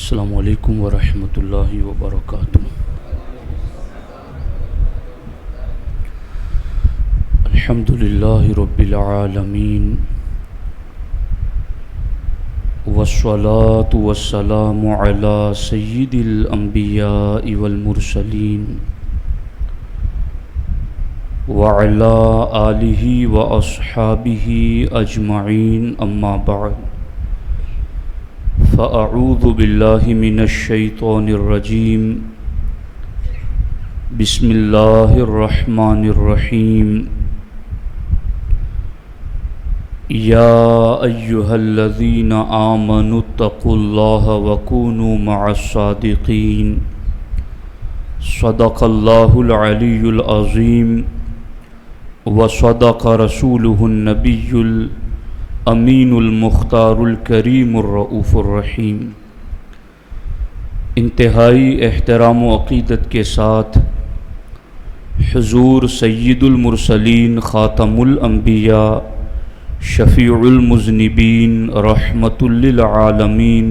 السلام علیکم ورحمۃ اللہ وبرکاتہ۔ الحمد للہ رب العالمین والصلاة والسلام علی سید الانبیاء والمرسلین وعلی آلہ واصحابہ اجمعین، اما بعد فاعوذ باللہ من الشیطان الرجیم، بسم اللہ الرحمن الرحیم۔ یا ایہا الذین آمنوا اتقوا اللہ وکونوا مع الصادقین، صدق اللہ العلی العظیم وصدق رسولہ النبی امین المختار الکریم الرؤوف الرحیم۔ انتہائی احترام و عقیدت کے ساتھ حضور سید المرسلین، خاتم الانبیاء، شفیع المذنبین، رحمت للعالمین،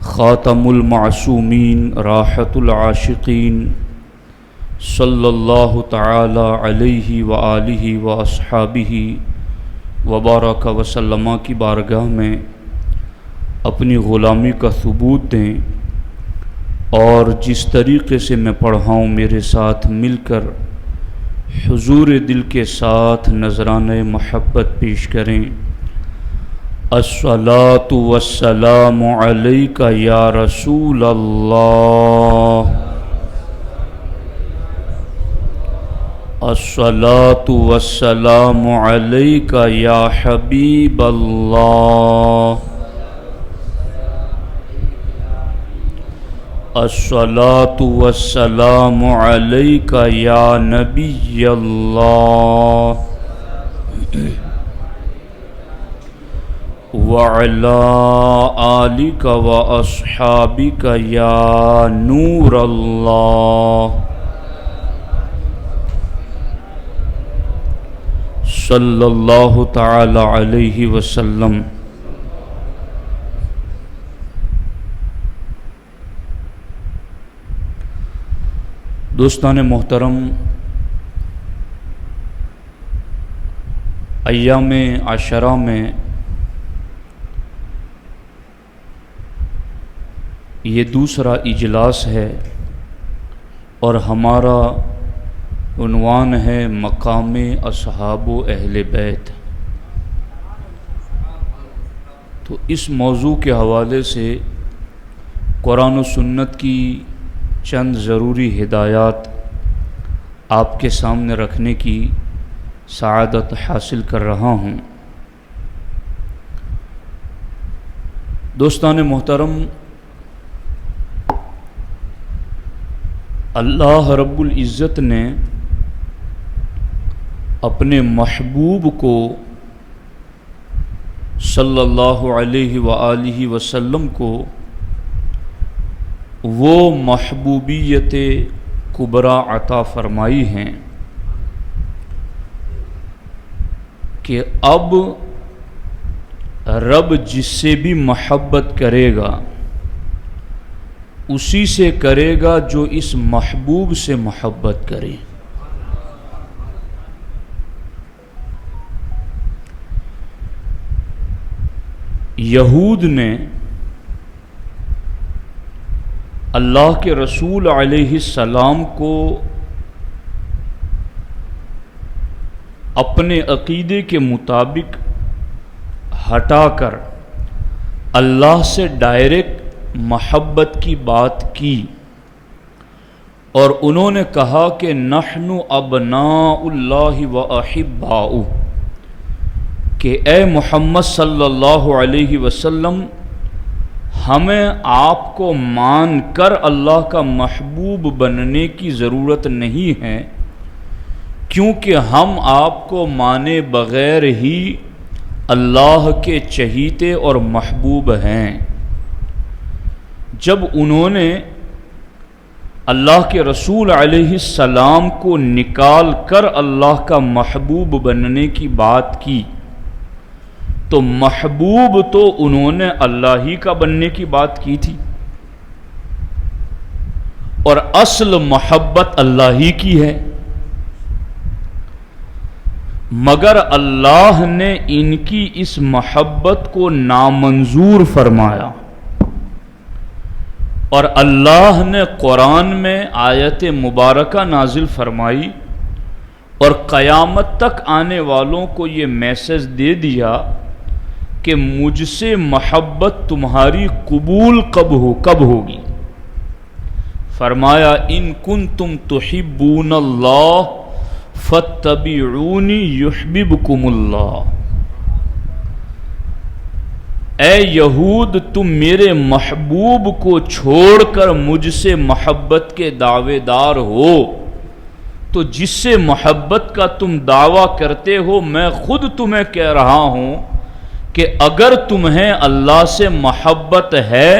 خاتم المعصومین، راحت العاشقین، صلی اللہ تعالی علیہ وآلہ واصحابہ وبارک وسلم کی بارگاہ میں اپنی غلامی کا ثبوت دیں، اور جس طریقے سے میں پڑھا ہوں میرے ساتھ مل کر حضور دل کے ساتھ نذرانہ محبت پیش کریں۔ الصلاۃ والسلام علیک یا رسول اللہ، الصلاۃ والسلام علیک یا حبیب اللہ، الصلاۃ والسلام علیک یا نبی اللہ، وعلی آلک واصحابک یا نور اللہ، صلی اللہ تعالی علیہ وسلم۔ دوستان محترم، ایام عشرہ میں یہ دوسرا اجلاس ہے اور ہمارا عنوان ہے مقام اصحاب و اہل بیت۔ تو اس موضوع کے حوالے سے قرآن و سنت کی چند ضروری ہدایات آپ کے سامنے رکھنے کی سعادت حاصل کر رہا ہوں۔ دوستان محترم، اللہ رب العزت نے اپنے محبوب کو صلی اللہ علیہ وآلہ وسلم کو وہ محبوبیت کبریٰ عطا فرمائی ہیں کہ اب رب جس سے بھی محبت کرے گا اسی سے کرے گا جو اس محبوب سے محبت کرے۔ یہود نے اللہ کے رسول علیہ السلام کو اپنے عقیدے کے مطابق ہٹا کر اللہ سے ڈائریکٹ محبت کی بات کی، اور انہوں نے کہا کہ نحن ابناء اللہ و احباؤہ، کہ اے محمد صلی اللہ علیہ وسلم، ہمیں آپ کو مان کر اللہ کا محبوب بننے کی ضرورت نہیں ہے، کیونکہ ہم آپ کو مانے بغیر ہی اللہ کے چہیتے اور محبوب ہیں۔ جب انہوں نے اللہ کے رسول علیہ السلام کو نکال کر اللہ کا محبوب بننے کی بات کی تو محبوب تو انہوں نے اللہ ہی کا بننے کی بات کی تھی، اور اصل محبت اللہ ہی کی ہے، مگر اللہ نے ان کی اس محبت کو نامنظور فرمایا، اور اللہ نے قرآن میں آیت مبارکہ نازل فرمائی اور قیامت تک آنے والوں کو یہ میسج دے دیا کہ مجھ سے محبت تمہاری قبول کب ہوگی؟ فرمایا ان کنتم تحبون اللہ فاتبعونی یحببکم اللہ، اے یہود تم میرے محبوب کو چھوڑ کر مجھ سے محبت کے دعوے دار ہو، تو جس سے محبت کا تم دعویٰ کرتے ہو میں خود تمہیں کہہ رہا ہوں کہ اگر تمہیں اللہ سے محبت ہے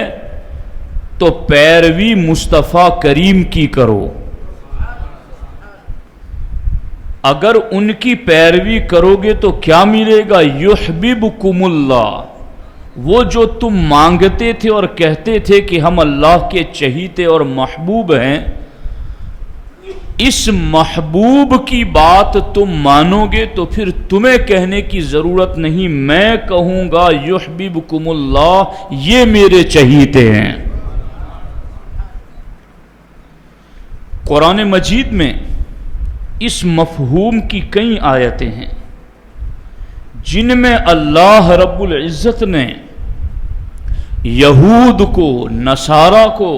تو پیروی مصطفیٰ کریم کی کرو، اگر ان کی پیروی کرو گے تو کیا ملے گا؟ یحببکم اللہ، وہ جو تم مانگتے تھے اور کہتے تھے کہ ہم اللہ کے چہیتے اور محبوب ہیں، اس محبوب کی بات تم مانو گے تو پھر تمہیں کہنے کی ضرورت نہیں، میں کہوں گا یحببکم اللہ، یہ میرے چہیتے ہیں۔ قرآن مجید میں اس مفہوم کی کئی آیتیں ہیں جن میں اللہ رب العزت نے یہود کو، نصارہ کو،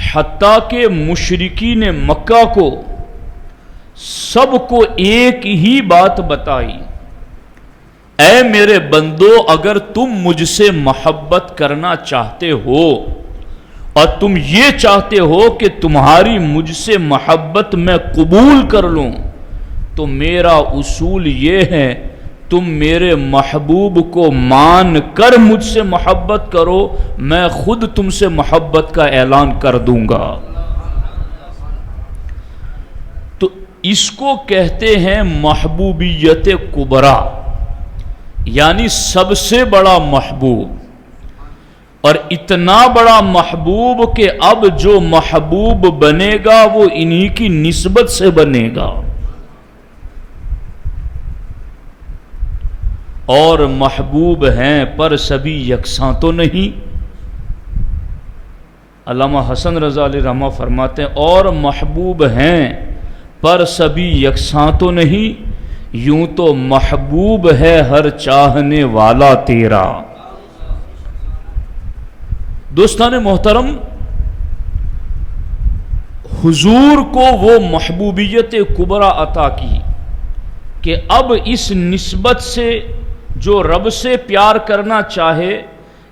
حتیٰ کہ مشرکین مکہ کو، سب کو ایک ہی بات بتائی، اے میرے بندو اگر تم مجھ سے محبت کرنا چاہتے ہو اور تم یہ چاہتے ہو کہ تمہاری مجھ سے محبت میں قبول کر لوں، تو میرا اصول یہ ہے تم میرے محبوب کو مان کر مجھ سے محبت کرو، میں خود تم سے محبت کا اعلان کر دوں گا۔ تو اس کو کہتے ہیں محبوبیت کبریٰ، یعنی سب سے بڑا محبوب، اور اتنا بڑا محبوب کہ اب جو محبوب بنے گا وہ انہی کی نسبت سے بنے گا، اور محبوب ہیں پر سبھی یکساں تو نہیں۔ علامہ حسن رضا علیہ رحمہ فرماتے ہیں اور محبوب ہیں پر سبھی یکساں تو نہیں، یوں تو محبوب ہے ہر چاہنے والا تیرا۔ دوستان محترم، حضور کو وہ محبوبیت کبریٰ عطا کی کہ اب اس نسبت سے جو رب سے پیار کرنا چاہے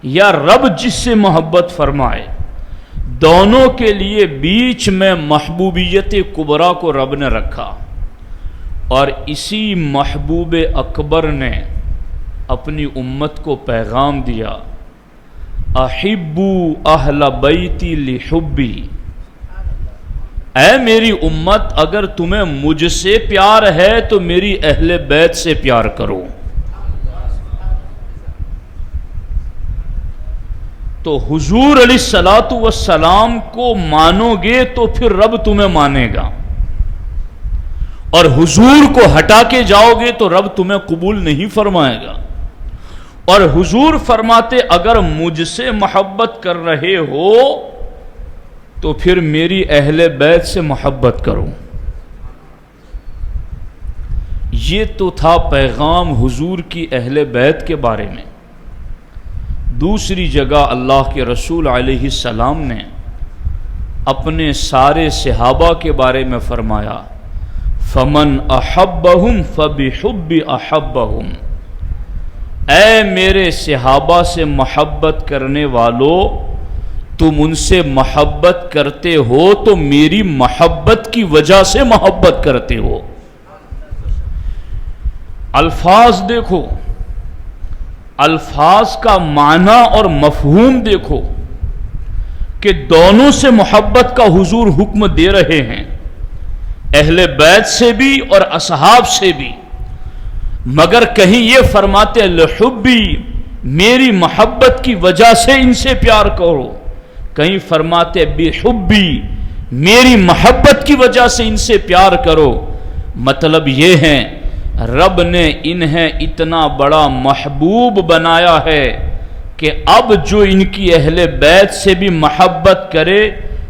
یا رب جس سے محبت فرمائے، دونوں کے لیے بیچ میں محبوبیت کبریٰ کو رب نے رکھا، اور اسی محبوب اکبر نے اپنی امت کو پیغام دیا، احبو اہل بیتی لحبی، اے میری امت اگر تمہیں مجھ سے پیار ہے تو میری اہل بیت سے پیار کرو۔ تو حضور علیہ الصلوۃ والسلام کو مانو گے تو پھر رب تمہیں مانے گا، اور حضور کو ہٹا کے جاؤ گے تو رب تمہیں قبول نہیں فرمائے گا۔ اور حضور فرماتے اگر مجھ سے محبت کر رہے ہو تو پھر میری اہل بیت سے محبت کرو۔ یہ تو تھا پیغام حضور کی اہل بیت کے بارے میں۔ دوسری جگہ اللہ کے رسول علیہ السلام نے اپنے سارے صحابہ کے بارے میں فرمایا، فمن احبہم فبحب احبہم، اے میرے صحابہ سے محبت کرنے والو، تم ان سے محبت کرتے ہو تو میری محبت کی وجہ سے محبت کرتے ہو۔ الفاظ دیکھو، الفاظ کا معنی اور مفہوم دیکھو کہ دونوں سے محبت کا حضور حکم دے رہے ہیں، اہل بیت سے بھی اور اصحاب سے بھی۔ مگر کہیں یہ فرماتے لحبی میری محبت کی وجہ سے ان سے پیار کرو، کہیں فرماتے بحبی میری محبت کی وجہ سے ان سے پیار کرو۔ مطلب یہ ہے رب نے انہیں اتنا بڑا محبوب بنایا ہے کہ اب جو ان کی اہل بیت سے بھی محبت کرے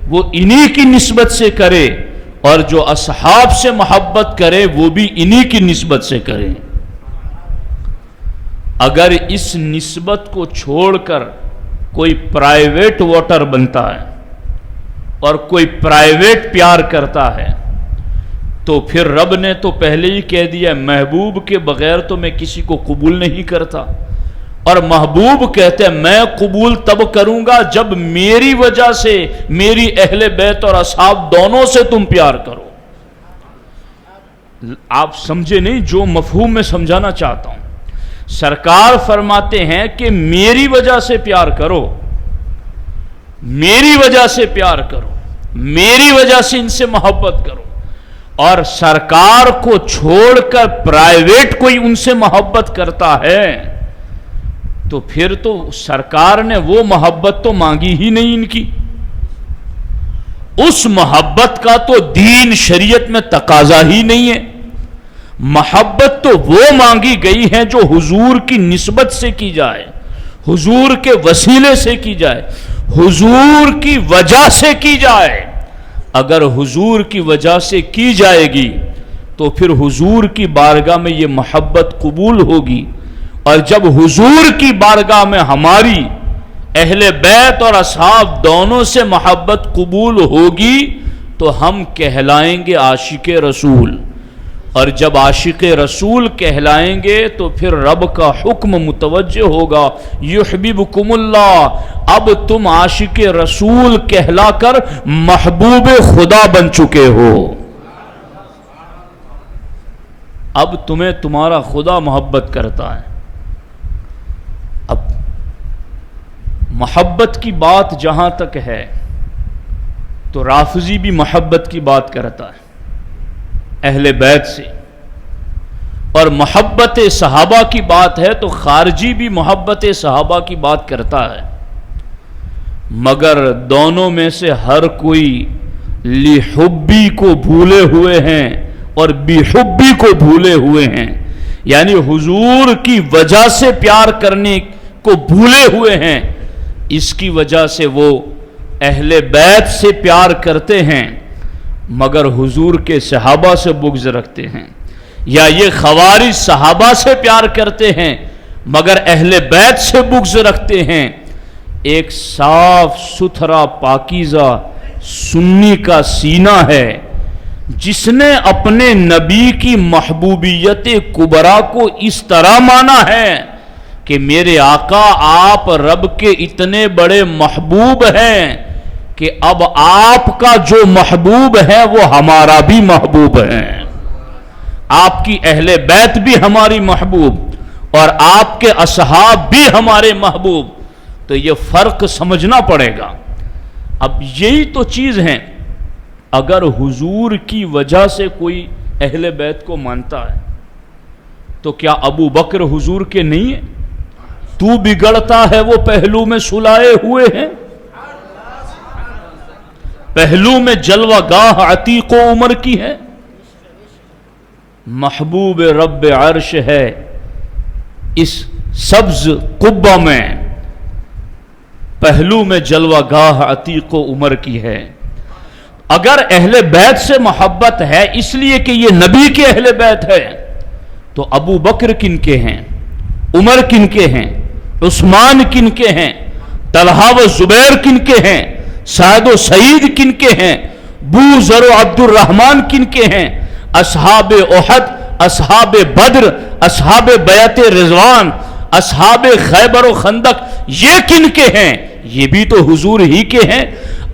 وہ انہی کی نسبت سے کرے، اور جو اصحاب سے محبت کرے وہ بھی انہی کی نسبت سے کرے۔ اگر اس نسبت کو چھوڑ کر کوئی پرائیویٹ ووٹر بنتا ہے اور کوئی پرائیویٹ پیار کرتا ہے تو پھر رب نے تو پہلے ہی کہہ دیا محبوب کے بغیر تو میں کسی کو قبول نہیں کرتا، اور محبوب کہتے ہیں میں قبول تب کروں گا جب میری وجہ سے میری اہل بیت اور اصحاب دونوں سے تم پیار کرو۔ آپ سمجھے نہیں جو مفہوم میں سمجھانا چاہتا ہوں؟ سرکار فرماتے ہیں کہ میری وجہ سے پیار کرو، میری وجہ سے پیار کرو، میری وجہ سے ان سے محبت کرو، اور سرکار کو چھوڑ کر پرائیویٹ کوئی ان سے محبت کرتا ہے تو پھر تو سرکار نے وہ محبت تو مانگی ہی نہیں ان کی، اس محبت کا تو دین شریعت میں تقاضا ہی نہیں ہے۔ محبت تو وہ مانگی گئی ہے جو حضور کی نسبت سے کی جائے، حضور کے وسیلے سے کی جائے، حضور کی وجہ سے کی جائے۔ اگر حضور کی وجہ سے کی جائے گی تو پھر حضور کی بارگاہ میں یہ محبت قبول ہوگی، اور جب حضور کی بارگاہ میں ہماری اہل بیت اور اصحاب دونوں سے محبت قبول ہوگی تو ہم کہلائیں گے عاشق رسول، اور جب عاشق رسول کہلائیں گے تو پھر رب کا حکم متوجہ ہوگا یحببکم اللہ، اب تم عاشق رسول کہلا کر محبوب خدا بن چکے ہو، اب تمہیں تمہارا خدا محبت کرتا ہے۔ اب محبت کی بات جہاں تک ہے تو رافضی بھی محبت کی بات کرتا ہے اہل بیت سے، اور محبت صحابہ کی بات ہے تو خارجی بھی محبت صحابہ کی بات کرتا ہے، مگر دونوں میں سے ہر کوئی لحبی کو بھولے ہوئے ہیں اور بحبی کو بھولے ہوئے ہیں، یعنی حضور کی وجہ سے پیار کرنے کو بھولے ہوئے ہیں، اس کی وجہ سے وہ اہل بیت سے پیار کرتے ہیں مگر حضور کے صحابہ سے بغض رکھتے ہیں، یا یہ خوارج صحابہ سے پیار کرتے ہیں مگر اہل بیت سے بغض رکھتے ہیں۔ ایک صاف ستھرا پاکیزہ سنی کا سینہ ہے جس نے اپنے نبی کی محبوبیت کبریٰ کو اس طرح مانا ہے کہ میرے آقا آپ رب کے اتنے بڑے محبوب ہیں کہ اب آپ کا جو محبوب ہے وہ ہمارا بھی محبوب ہے، آپ کی اہل بیت بھی ہماری محبوب اور آپ کے اصحاب بھی ہمارے محبوب، تو یہ فرق سمجھنا پڑے گا۔ اب یہی تو چیز ہے، اگر حضور کی وجہ سے کوئی اہل بیت کو مانتا ہے تو کیا ابو بکر حضور کے نہیں ہے؟ تو بگڑتا ہے وہ پہلو میں سلائے ہوئے ہیں، پہلو میں جلوہ گاہ عتیق و عمر کی ہے، محبوب رب عرش ہے اس سبز قبہ میں، پہلو میں جلوہ گاہ عتیق و عمر کی ہے۔ اگر اہل بیت سے محبت ہے اس لیے کہ یہ نبی کے اہل بیت ہے تو ابو بکر کن کے ہیں، عمر کن کے ہیں، عثمان کن کے ہیں، طلحہ و زبیر کن کے ہیں، سعد و سعید کن کے ہیں، بوذر و عبد الرحمن کن کے ہیں، اصحاب احد، اصحاب بدر، اصحاب بیعت رضوان، اصحاب خیبر و خندق، یہ کن کے ہیں؟ یہ بھی تو حضور ہی کے ہیں۔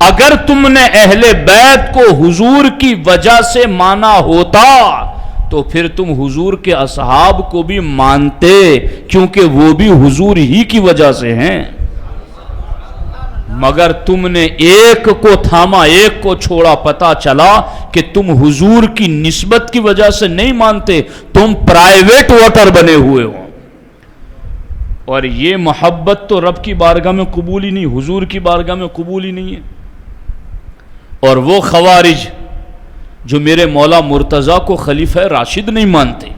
اگر تم نے اہل بیت کو حضور کی وجہ سے مانا ہوتا تو پھر تم حضور کے اصحاب کو بھی مانتے، کیونکہ وہ بھی حضور ہی کی وجہ سے ہیں۔ مگر تم نے ایک کو تھاما ایک کو چھوڑا، پتا چلا کہ تم حضور کی نسبت کی وجہ سے نہیں مانتے، تم پرائیویٹ ووٹر بنے ہوئے ہو۔ اور یہ محبت تو رب کی بارگاہ میں قبول ہی نہیں، حضور کی بارگاہ میں قبول ہی نہیں ہے۔ اور وہ خوارج جو میرے مولا مرتضیٰ کو خلیفہ راشد نہیں مانتے،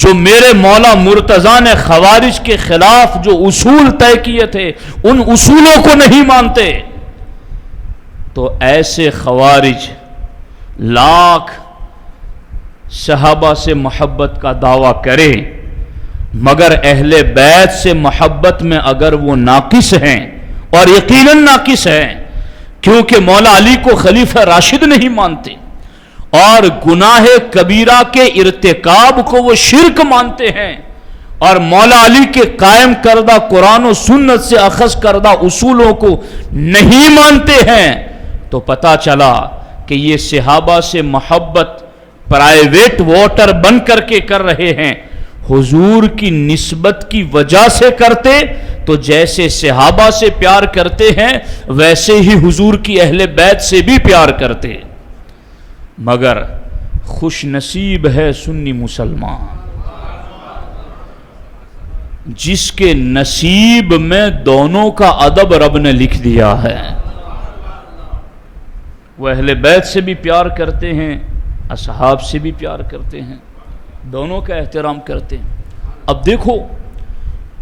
جو میرے مولا مرتضیٰ نے خوارج کے خلاف جو اصول طے کیے تھے ان اصولوں کو نہیں مانتے، تو ایسے خوارج لاکھ صحابہ سے محبت کا دعویٰ کرے مگر اہل بیت سے محبت میں اگر وہ ناقص ہیں، اور یقیناً ناقص ہیں کیونکہ مولا علی کو خلیفہ راشد نہیں مانتے، اور گناہ کبیرہ کے ارتکاب کو وہ شرک مانتے ہیں، اور مولا علی کے قائم کردہ قرآن و سنت سے اخذ کردہ اصولوں کو نہیں مانتے ہیں، تو پتہ چلا کہ یہ صحابہ سے محبت پرائیویٹ ووٹر بن کر کے کر رہے ہیں۔ حضور کی نسبت کی وجہ سے کرتے تو جیسے صحابہ سے پیار کرتے ہیں ویسے ہی حضور کی اہل بیت سے بھی پیار کرتے۔ مگر خوش نصیب ہے سنی مسلمان جس کے نصیب میں دونوں کا ادب رب نے لکھ دیا ہے۔ وہ اہل بیت سے بھی پیار کرتے ہیں، اصحاب سے بھی پیار کرتے ہیں، دونوں کا احترام کرتے ہیں۔ اب دیکھو،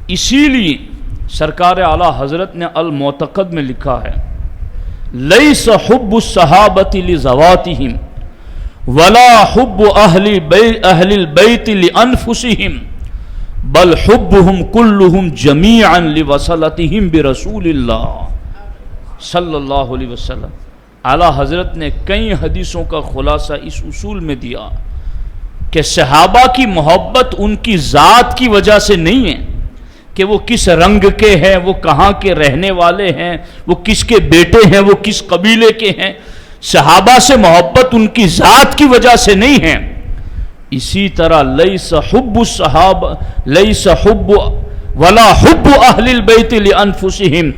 اسی لیے سرکار اعلیٰ حضرت نے المعتقد میں لکھا ہے، لیس حب الصحابۃ لذواتہم ولا حب اہل البیت لانفسہم بل حبہم کلہم جمیعا لوصلتہم برسول اللہ صلی اللہ علیہ وسلم۔ اعلیٰ حضرت نے کئی حدیثوں کا خلاصہ اس اصول میں دیا کہ صحابہ کی محبت ان کی ذات کی وجہ سے نہیں ہے کہ وہ کس رنگ کے ہیں، وہ کہاں کے رہنے والے ہیں، وہ کس کے بیٹے ہیں، وہ کس قبیلے کے ہیں۔ صحابہ سے محبت ان کی ذات کی وجہ سے نہیں ہے۔ اسی طرح لیس حب الصحابہ لیس حب ولا حب اہل البیت لانفسہم،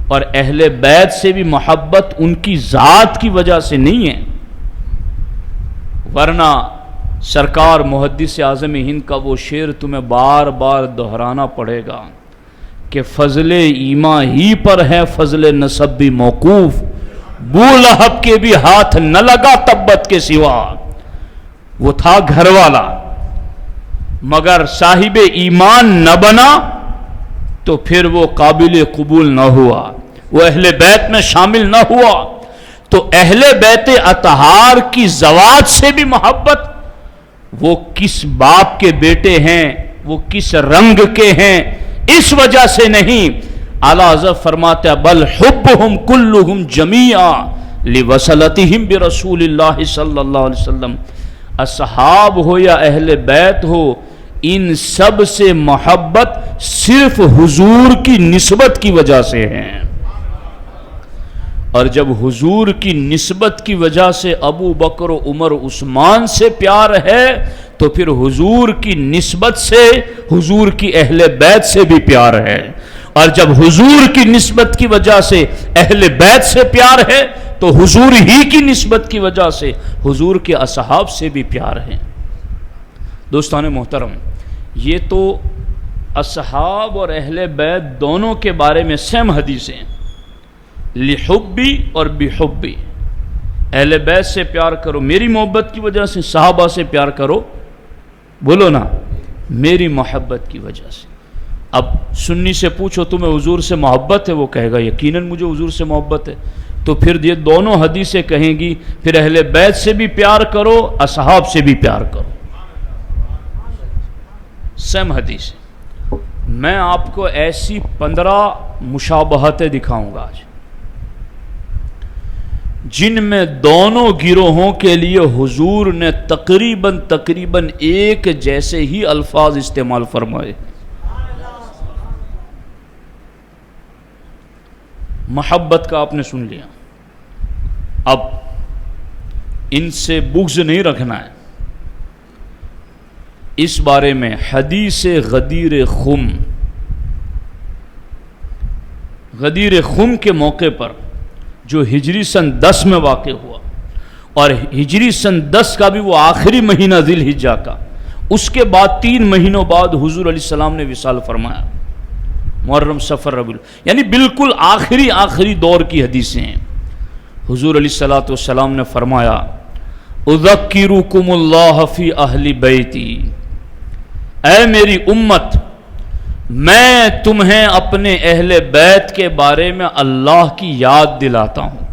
اور اہل بیت سے بھی محبت ان کی ذات کی وجہ سے نہیں ہے۔ ورنہ سرکار محدث اعظم ہند کا وہ شعر تمہیں بار بار دہرانا پڑے گا کہ فضل ایمان ہی پر ہے فضل نسب بھی موقوف، بو لہب کے بھی ہاتھ نہ لگا تبت کے سوا۔ وہ تھا گھر والا مگر صاحب ایمان نہ بنا تو پھر وہ قابل قبول نہ ہوا، وہ اہل بیت میں شامل نہ ہوا۔ تو اہل بیت اطہار کی زواج سے بھی محبت، وہ کس باپ کے بیٹے ہیں، وہ کس رنگ کے ہیں، اس وجہ سے نہیں۔ اعلیٰ حضرت فرماتے ہیں بل حبہم کلہم جمیعا لوصلتہم برسول اللہ صلی اللہ علیہ وسلم۔ اصحاب ہو یا اہل بیت ہو، ان سب سے محبت صرف حضور کی نسبت کی وجہ سے ہے۔ اور جب حضور کی نسبت کی وجہ سے ابو بکر و عمر عثمان سے پیار ہے تو پھر حضور کی نسبت سے حضور کی اہل بیت سے بھی پیار ہے، اور جب حضور کی نسبت کی وجہ سے اہل بیت سے پیار ہے تو حضور ہی کی نسبت کی وجہ سے حضور کے اصحاب سے بھی پیار ہے۔ دوستان محترم، یہ تو اصحاب اور اہل بیت دونوں کے بارے میں سیم حدیثیں ہیں، لحبی اور بحبی۔ اہل بیت سے پیار کرو میری محبت کی وجہ سے، صحابہ سے پیار کرو بولو نا میری محبت کی وجہ سے۔ اب سنی سے پوچھو تمہیں حضور سے محبت ہے، وہ کہے گا یقیناً مجھے حضور سے محبت ہے۔ تو پھر یہ دونوں حدیثیں کہیں گی پھر اہل بیت سے بھی پیار کرو، اصحاب سے بھی پیار کرو، سیم حدیث۔ میں آپ کو ایسی 15 مشابہتیں دکھاؤں گا آج جن میں دونوں گروہوں کے لیے حضور نے تقریباً ایک جیسے ہی الفاظ استعمال فرمائے۔ محبت کا آپ نے سن لیا، اب ان سے بغض نہیں رکھنا ہے۔ اس بارے میں حدیث غدیر خم غدیر خم کے موقع پر جو ہجری سن 10 میں واقع ہوا، اور ہجری سن 10 کا بھی وہ آخری مہینہ ذی الحجہ کا، اس کے بعد 3 مہینوں بعد حضور علیہ السلام نے وصال فرمایا، محرم صفر ربیع، یعنی بالکل آخری دور کی حدیثیں ہیں۔ حضور علیہ السلام نے فرمایا اذکرکم اللہ فی اہل بیتی، اے میری امت، میں تمہیں اپنے اہل بیت کے بارے میں اللہ کی یاد دلاتا ہوں،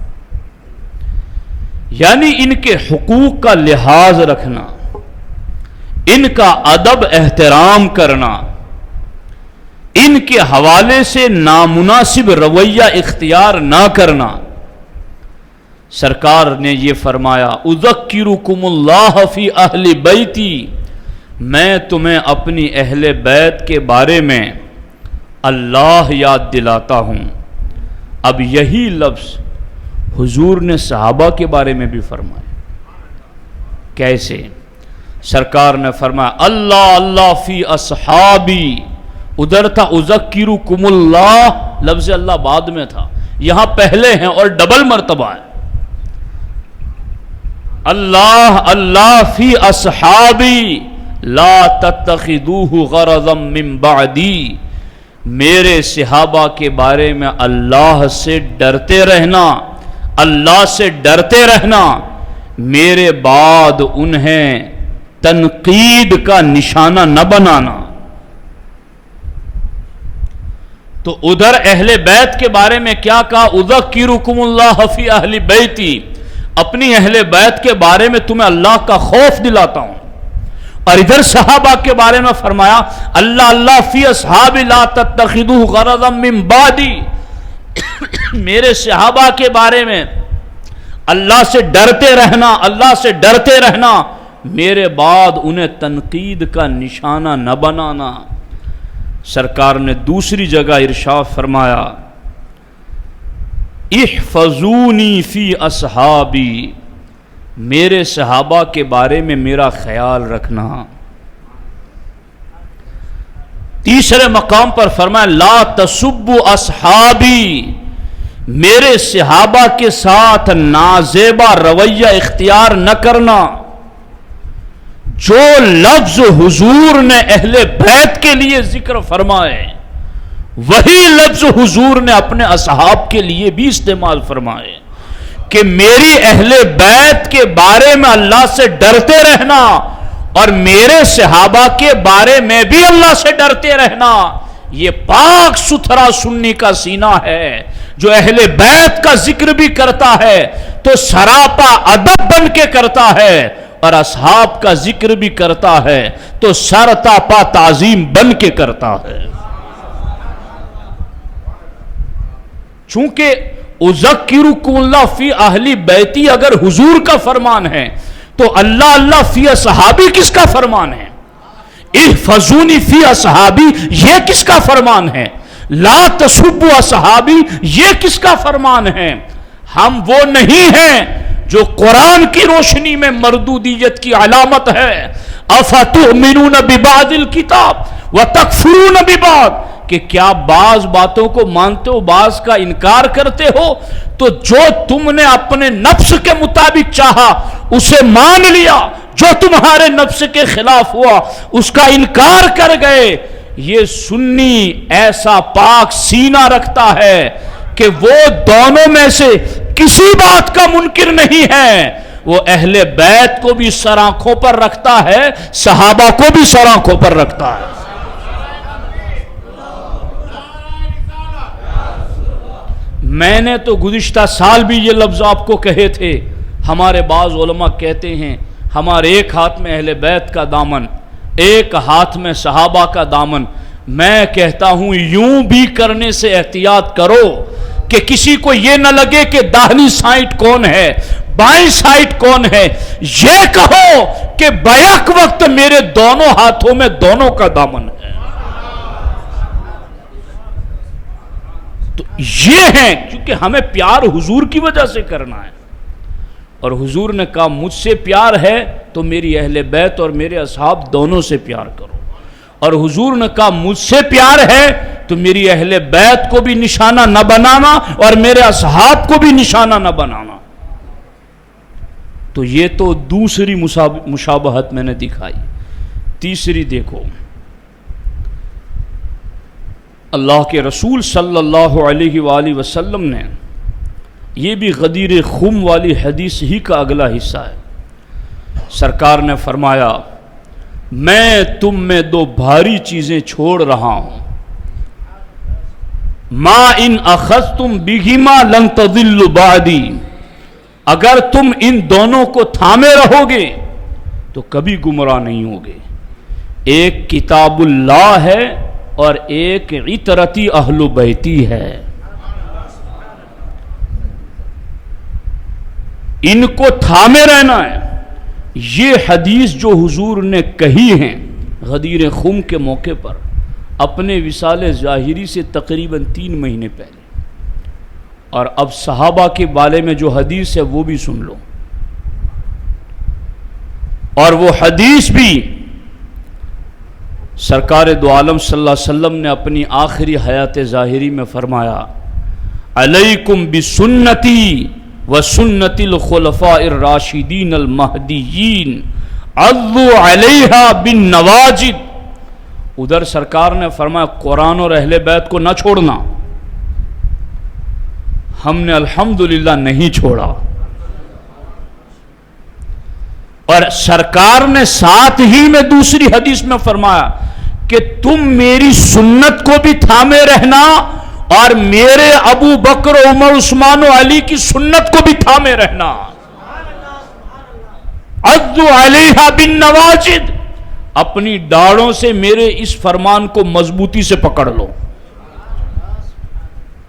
یعنی ان کے حقوق کا لحاظ رکھنا، ان کا ادب احترام کرنا، ان کے حوالے سے نامناسب رویہ اختیار نہ کرنا۔ سرکار نے یہ فرمایا اذکرکم اللہ فی اہل بیتی، میں تمہیں اپنی اہل بیت کے بارے میں اللہ یاد دلاتا ہوں۔ اب یہی لفظ حضور نے صحابہ کے بارے میں بھی فرمایا۔ کیسے؟ سرکار نے فرمایا اللہ اللہ فی اصحابی، ادھر تھا اذکرکم اللہ، لفظ اللہ بعد میں تھا، یہاں پہلے ہیں اور ڈبل مرتبہ ہے۔ اللہ اللہ فی اصحابی لا تتخذوہ غرضا من بعدی، میرے صحابہ کے بارے میں اللہ سے ڈرتے رہنا، اللہ سے ڈرتے رہنا، میرے بعد انہیں تنقید کا نشانہ نہ بنانا۔ تو ادھر اہل بیت کے بارے میں کیا کہا؟ اذکرکم اللہ فی اہل بیتی، اپنی اہل بیت کے بارے میں تمہیں اللہ کا خوف دلاتا ہوں۔ اور ادھر صحابہ کے بارے میں فرمایا اللہ اللہ فی اصحاب لا تتخذوہ غرضا من بعدی، میرے صحابہ کے بارے میں اللہ سے ڈرتے رہنا، اللہ سے ڈرتے رہنا، میرے بعد انہیں تنقید کا نشانہ نہ بنانا۔ سرکار نے دوسری جگہ ارشاد فرمایا احفظونی فی اصحابی، میرے صحابہ کے بارے میں میرا خیال رکھنا۔ تیسرے مقام پر فرمایا لا تسبوا اصحابی، میرے صحابہ کے ساتھ نازیبا رویہ اختیار نہ کرنا۔ جو لفظ حضور نے اہل بیت کے لیے ذکر فرمائے وہی لفظ حضور نے اپنے اصحاب کے لیے بھی استعمال فرمائے کہ میری اہل بیت کے بارے میں اللہ سے ڈرتے رہنا اور میرے صحابہ کے بارے میں بھی اللہ سے ڈرتے رہنا۔ یہ پاک ستھرا سنی کا سینہ ہے جو اہل بیت کا ذکر بھی کرتا ہے تو سراپا ادب بن کے کرتا ہے، اور اصحاب کا ذکر بھی کرتا ہے تو سرتاپا تعظیم بن کے کرتا ہے۔ چونکہ اذکرکم اللہ فی اہل بیتی اگر حضور کا فرمان ہے تو اللہ اللہ فی اصحابی کس کا فرمان ہے؟ احفظونی فی اصحابی یہ کس کا فرمان ہے؟ لا تسبوا اصحابی یہ کس کا فرمان ہے؟ ہم وہ نہیں ہیں جو قرآن کی روشنی میں مردودیت کی علامت ہے افتؤمنون ببعض الکتاب وتکفرون ببعض، کہ کیا بعض باتوں کو مانتے ہو بعض کا انکار کرتے ہو؟ تو جو تم نے اپنے نفس کے مطابق چاہا اسے مان لیا، جو تمہارے نفس کے خلاف ہوا اس کا انکار کر گئے۔ یہ سنی ایسا پاک سینہ رکھتا ہے کہ وہ دونوں میں سے کسی بات کا منکر نہیں ہے، وہ اہل بیت کو بھی سر آنکھوں پر رکھتا ہے، صحابہ کو بھی سر آنکھوں پر رکھتا ہے۔ میں نے تو گزشتہ سال بھی یہ لفظ آپ کو کہے تھے، ہمارے بعض علماء کہتے ہیں ہمارے ایک ہاتھ میں اہل بیت کا دامن، ایک ہاتھ میں صحابہ کا دامن۔ میں کہتا ہوں یوں بھی کرنے سے احتیاط کرو کہ کسی کو یہ نہ لگے کہ داہنی سائٹ کون ہے بائیں سائٹ کون ہے، یہ کہو کہ بیک وقت میرے دونوں ہاتھوں میں دونوں کا دامن ہے۔ تو یہ ہے کیونکہ ہمیں پیار حضور کی وجہ سے کرنا ہے، اور حضور نے کہا مجھ سے پیار ہے تو میری اہل بیت اور میرے اصحاب دونوں سے پیار کرو، اور حضور نے کہا مجھ سے پیار ہے تو میری اہل بیت کو بھی نشانہ نہ بنانا اور میرے اصحاب کو بھی نشانہ نہ بنانا. تو یہ تو دوسری مشابہت میں نے دکھائی. تیسری دیکھو، اللہ کے رسول صلی اللہ علیہ وآلہ وسلم نے، یہ بھی غدیر خم والی حدیث ہی کا اگلا حصہ ہے، سرکار نے فرمایا میں تم میں دو بھاری چیزیں چھوڑ رہا ہوں، ما ان اخذتم بہما لن تضلوا بعدی، اگر تم ان دونوں کو تھامے رہو گے تو کبھی گمراہ نہیں ہوگے. ایک کتاب اللہ ہے اور ایک عطرتی اہل بیتی ہے. ان کو تھامے رہنا ہے. یہ حدیث جو حضور نے کہی ہیں غدیر خم کے موقع پر اپنے وصال ظاہری سے تقریباً 3 مہینے پہلے، اور اب صحابہ کے بارے میں جو حدیث ہے وہ بھی سن لو. اور وہ حدیث بھی سرکار دو عالم صلی اللہ علیہ وسلم نے اپنی آخری حیات ظاہری میں فرمایا علیکم بسنتی وسنت الخلفاء الراشدین المہدیین عضوا علیہا بالنواجذ. ادھر سرکار نے فرمایا قرآن اور اہل بیت کو نہ چھوڑنا. ہم نے الحمدللہ نہیں چھوڑا. اور سرکار نے ساتھ ہی میں دوسری حدیث میں فرمایا کہ تم میری سنت کو بھی تھامے رہنا اور میرے ابو بکر عمر عثمان و علی کی سنت کو بھی تھامے رہنا. عضوا علیہا بالنواجذ، اپنی ڈاڑوں سے میرے اس فرمان کو مضبوطی سے پکڑ لو.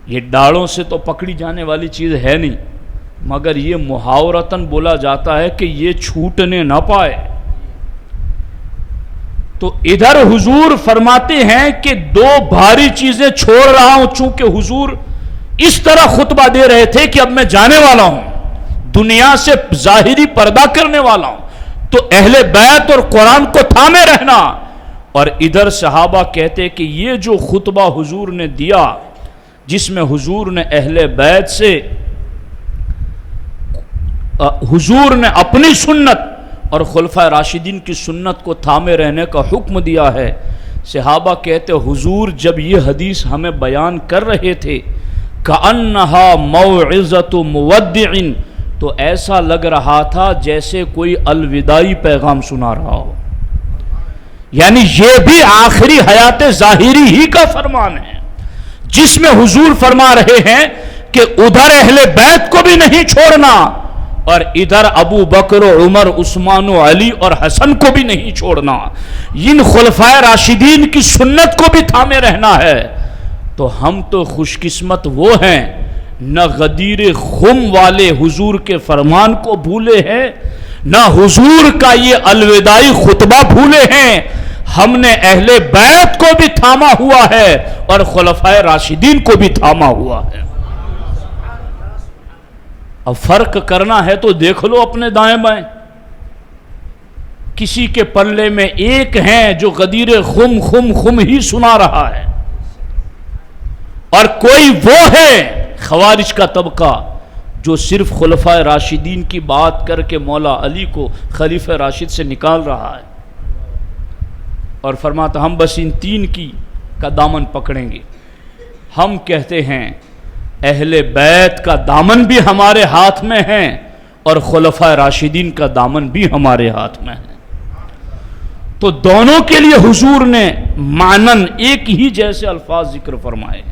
یہ ڈاڑوں سے تو پکڑی جانے والی چیز ہے نہیں، مگر یہ محاورتاً بولا جاتا ہے کہ یہ چھوٹنے نہ پائے. تو ادھر حضور فرماتے ہیں کہ دو بھاری چیزیں چھوڑ رہا ہوں. چونکہ حضور اس طرح خطبہ دے رہے تھے کہ اب میں جانے والا ہوں، دنیا سے ظاہری پردہ کرنے والا ہوں، تو اہل بیت اور قرآن کو تھامے رہنا. اور ادھر صحابہ کہتے کہ یہ جو خطبہ حضور نے دیا جس میں حضور نے اہل بیت سے، حضور نے اپنی سنت اور خلفائے راشدین کی سنت کو تھامے رہنے کا حکم دیا ہے، صحابہ کہتے حضور جب یہ حدیث ہمیں بیان کر رہے تھے کأنہا موعظۃ مودع، تو ایسا لگ رہا تھا جیسے کوئی الوداعی پیغام سنا رہا ہو. یعنی یہ بھی آخری حیات ظاہری ہی کا فرمان ہے جس میں حضور فرما رہے ہیں کہ ادھر اہل بیت کو بھی نہیں چھوڑنا اور ادھر ابو بکر و عمر عثمان و علی اور حسن کو بھی نہیں چھوڑنا. ان خلفائے راشدین کی سنت کو بھی تھامے رہنا ہے. تو ہم تو خوش قسمت وہ ہیں نہ غدیر خم والے حضور کے فرمان کو بھولے ہیں، نہ حضور کا یہ الوداعی خطبہ بھولے ہیں. ہم نے اہل بیت کو بھی تھاما ہوا ہے اور خلفائے راشدین کو بھی تھاما ہوا ہے. اب فرق کرنا ہے تو دیکھ لو اپنے دائیں بائیں. کسی کے پلے میں ایک ہیں جو غدیر خم خم خم ہی سنا رہا ہے، اور کوئی وہ ہے خوارج کا طبقہ جو صرف خلفائے راشدین کی بات کر کے مولا علی کو خلیفہ راشد سے نکال رہا ہے اور فرماتا ہم بس ان 3 کا دامن پکڑیں گے. ہم کہتے ہیں اہل بیت کا دامن بھی ہمارے ہاتھ میں ہے اور خلفائے راشدین کا دامن بھی ہمارے ہاتھ میں ہے. تو دونوں کے لیے حضور نے معنن ایک ہی جیسے الفاظ ذکر فرمائے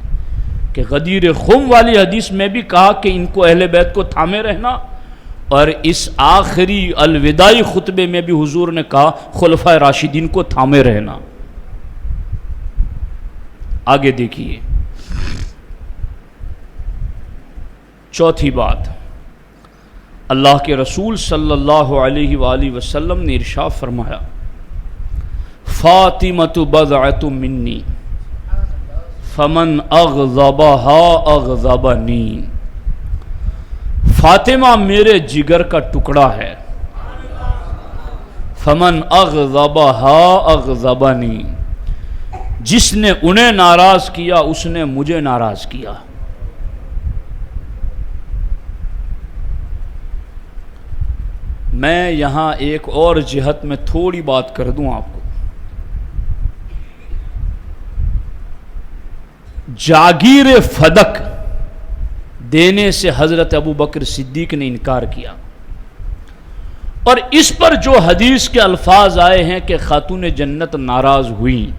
کہ غدیر خم والی حدیث میں بھی کہا کہ ان کو اہل بیت کو تھامے رہنا، اور اس آخری الوداعی خطبے میں بھی حضور نے کہا خلفائے راشدین کو تھامے رہنا. آگے دیکھیے چوتھی بات، اللہ کے رسول صلی اللہ علیہ وآلہ وسلم نے ارشاد فرمایا فاطمۃ بضعۃ منی فمن اغضبها اغضبنی. فاطمہ میرے جگر کا ٹکڑا ہے، فمن اغضبها اغضبنی، جس نے انہیں ناراض کیا اس نے مجھے ناراض کیا۔ میں یہاں ایک اور جہت میں تھوڑی بات کر دوں آپ کو۔ جاگیر فدق دینے سے حضرت ابوبکر صدیق نے انکار کیا، اور اس پر جو حدیث کے الفاظ آئے ہیں کہ خاتون جنت ناراض ہوئی،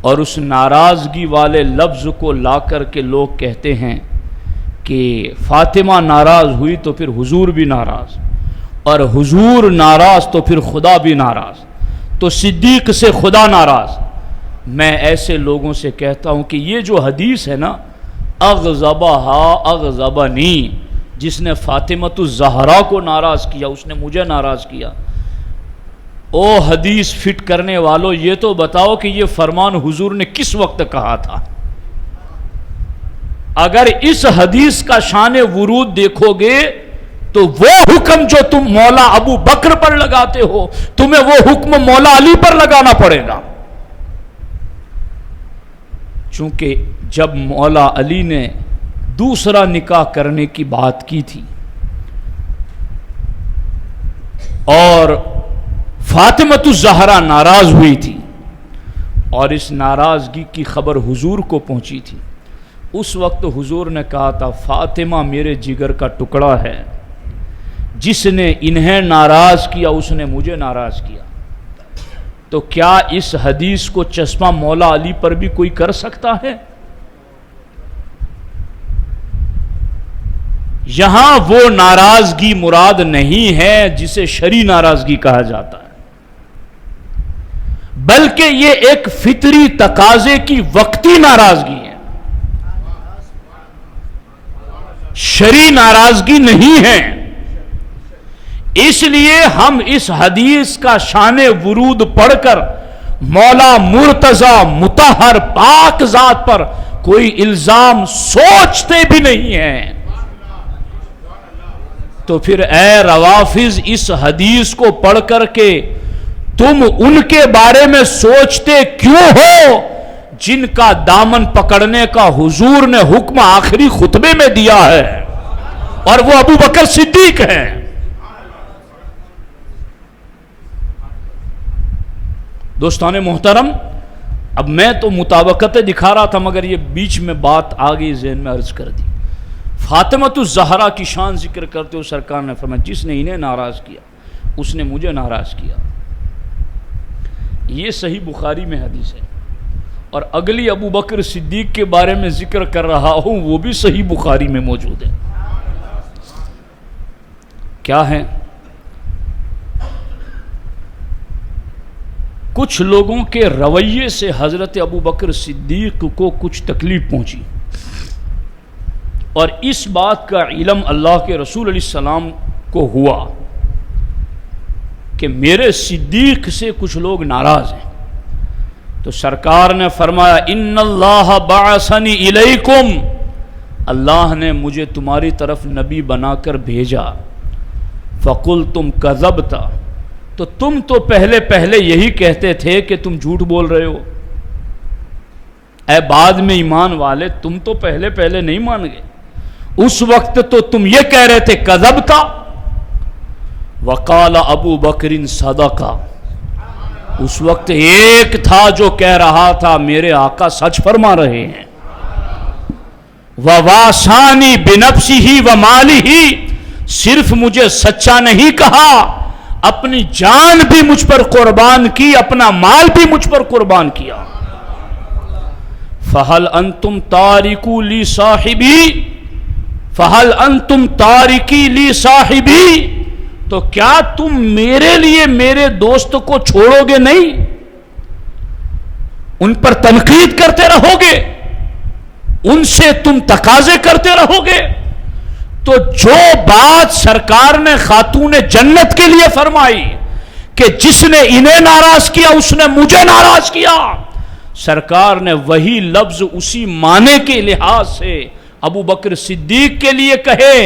اور اس ناراضگی والے لفظ کو لا کر کے لوگ کہتے ہیں کہ فاطمہ ناراض ہوئی تو پھر حضور بھی ناراض، اور حضور ناراض تو پھر خدا بھی ناراض، تو صدیق سے خدا ناراض۔ میں ایسے لوگوں سے کہتا ہوں کہ یہ جو حدیث ہے نا، اغضبہا اغضبنی، جس نے فاطمۃ الزہرا کو ناراض کیا اس نے مجھے ناراض کیا، او حدیث فٹ کرنے والوں یہ تو بتاؤ کہ یہ فرمان حضور نے کس وقت کہا تھا؟ اگر اس حدیث کا شان ورود دیکھو گے تو وہ حکم جو تم مولا ابو بکر پر لگاتے ہو، تمہیں وہ حکم مولا علی پر لگانا پڑے گا، چونکہ جب مولا علی نے دوسرا نکاح کرنے کی بات کی تھی اور فاطمۃ الزہرا ناراض ہوئی تھی، اور اس ناراضگی کی خبر حضور کو پہنچی تھی، اس وقت حضور نے کہا تھا فاطمہ میرے جگر کا ٹکڑا ہے، جس نے انہیں ناراض کیا اس نے مجھے ناراض کیا۔ تو کیا اس حدیث کو چشمہ مولا علی پر بھی کوئی کر سکتا ہے؟ یہاں وہ ناراضگی مراد نہیں ہے جسے شرعی ناراضگی کہا جاتا ہے، بلکہ یہ ایک فطری تقاضے کی وقتی ناراضگی ہے، شرعی ناراضگی نہیں ہے۔ اس لیے ہم اس حدیث کا شان ورود پڑھ کر مولا مرتضی مطہر پاک ذات پر کوئی الزام سوچتے بھی نہیں ہیں۔ تو پھر اے روافض، اس حدیث کو پڑھ کر کے تم ان کے بارے میں سوچتے کیوں ہو جن کا دامن پکڑنے کا حضور نے حکم آخری خطبے میں دیا ہے، اور وہ ابو بکر صدیق ہیں۔ دوستان محترم، اب میں تو مطابقتیں دکھا رہا تھا مگر یہ بیچ میں بات آ گئی ذہن میں، عرض کر دی۔ فاطمۃ الزہرا کی شان ذکر کرتے ہوئے سرکار نے فرمایا جس نے انہیں ناراض کیا اس نے مجھے ناراض کیا۔ یہ صحیح بخاری میں حدیث ہے، اور اگلی ابو بکر صدیق کے بارے میں ذکر کر رہا ہوں وہ بھی صحیح بخاری میں موجود ہے۔ کیا ہے؟ کچھ لوگوں کے رویے سے حضرت ابو بکر صدیق کو کچھ تکلیف پہنچی، اور اس بات کا علم اللہ کے رسول علیہ السلام کو ہوا کہ میرے صدیق سے کچھ لوگ ناراض ہیں، تو سرکار نے فرمایا ان اللہ بعثنی الیکم، اللہ نے مجھے تمہاری طرف نبی بنا کر بھیجا، فقلتم کذبت، تو تم تو پہلے یہی کہتے تھے کہ تم جھوٹ بول رہے ہو، اے بعد میں ایمان والے تم تو پہلے نہیں مان گئے، اس وقت تو تم یہ کہہ رہے تھے کذبتا، وقال ابو بکر صدقہ، اس وقت ایک تھا جو کہہ رہا تھا میرے آقا سچ فرما رہے ہیں، وواسانی بنفسہ ومالہ، صرف مجھے سچا نہیں کہا، اپنی جان بھی مجھ پر قربان کی، اپنا مال بھی مجھ پر قربان کیا۔ فَهَلْ أَنْتُمْ تَارِكُوا لِي صَاحِبِي، فَهَلْ أَنْتُمْ تَارِكِي لِي صَاحِبِي، تو کیا تم میرے لیے میرے دوست کو چھوڑو گے نہیں، ان پر تنقید کرتے رہو گے، ان سے تم تقاضے کرتے رہو گے؟ تو جو بات سرکار نے خاتون جنت کے لیے فرمائی کہ جس نے انہیں ناراض کیا اس نے مجھے ناراض کیا، سرکار نے وہی لفظ اسی معنی کے لحاظ سے ابو بکر صدیق کے لیے کہے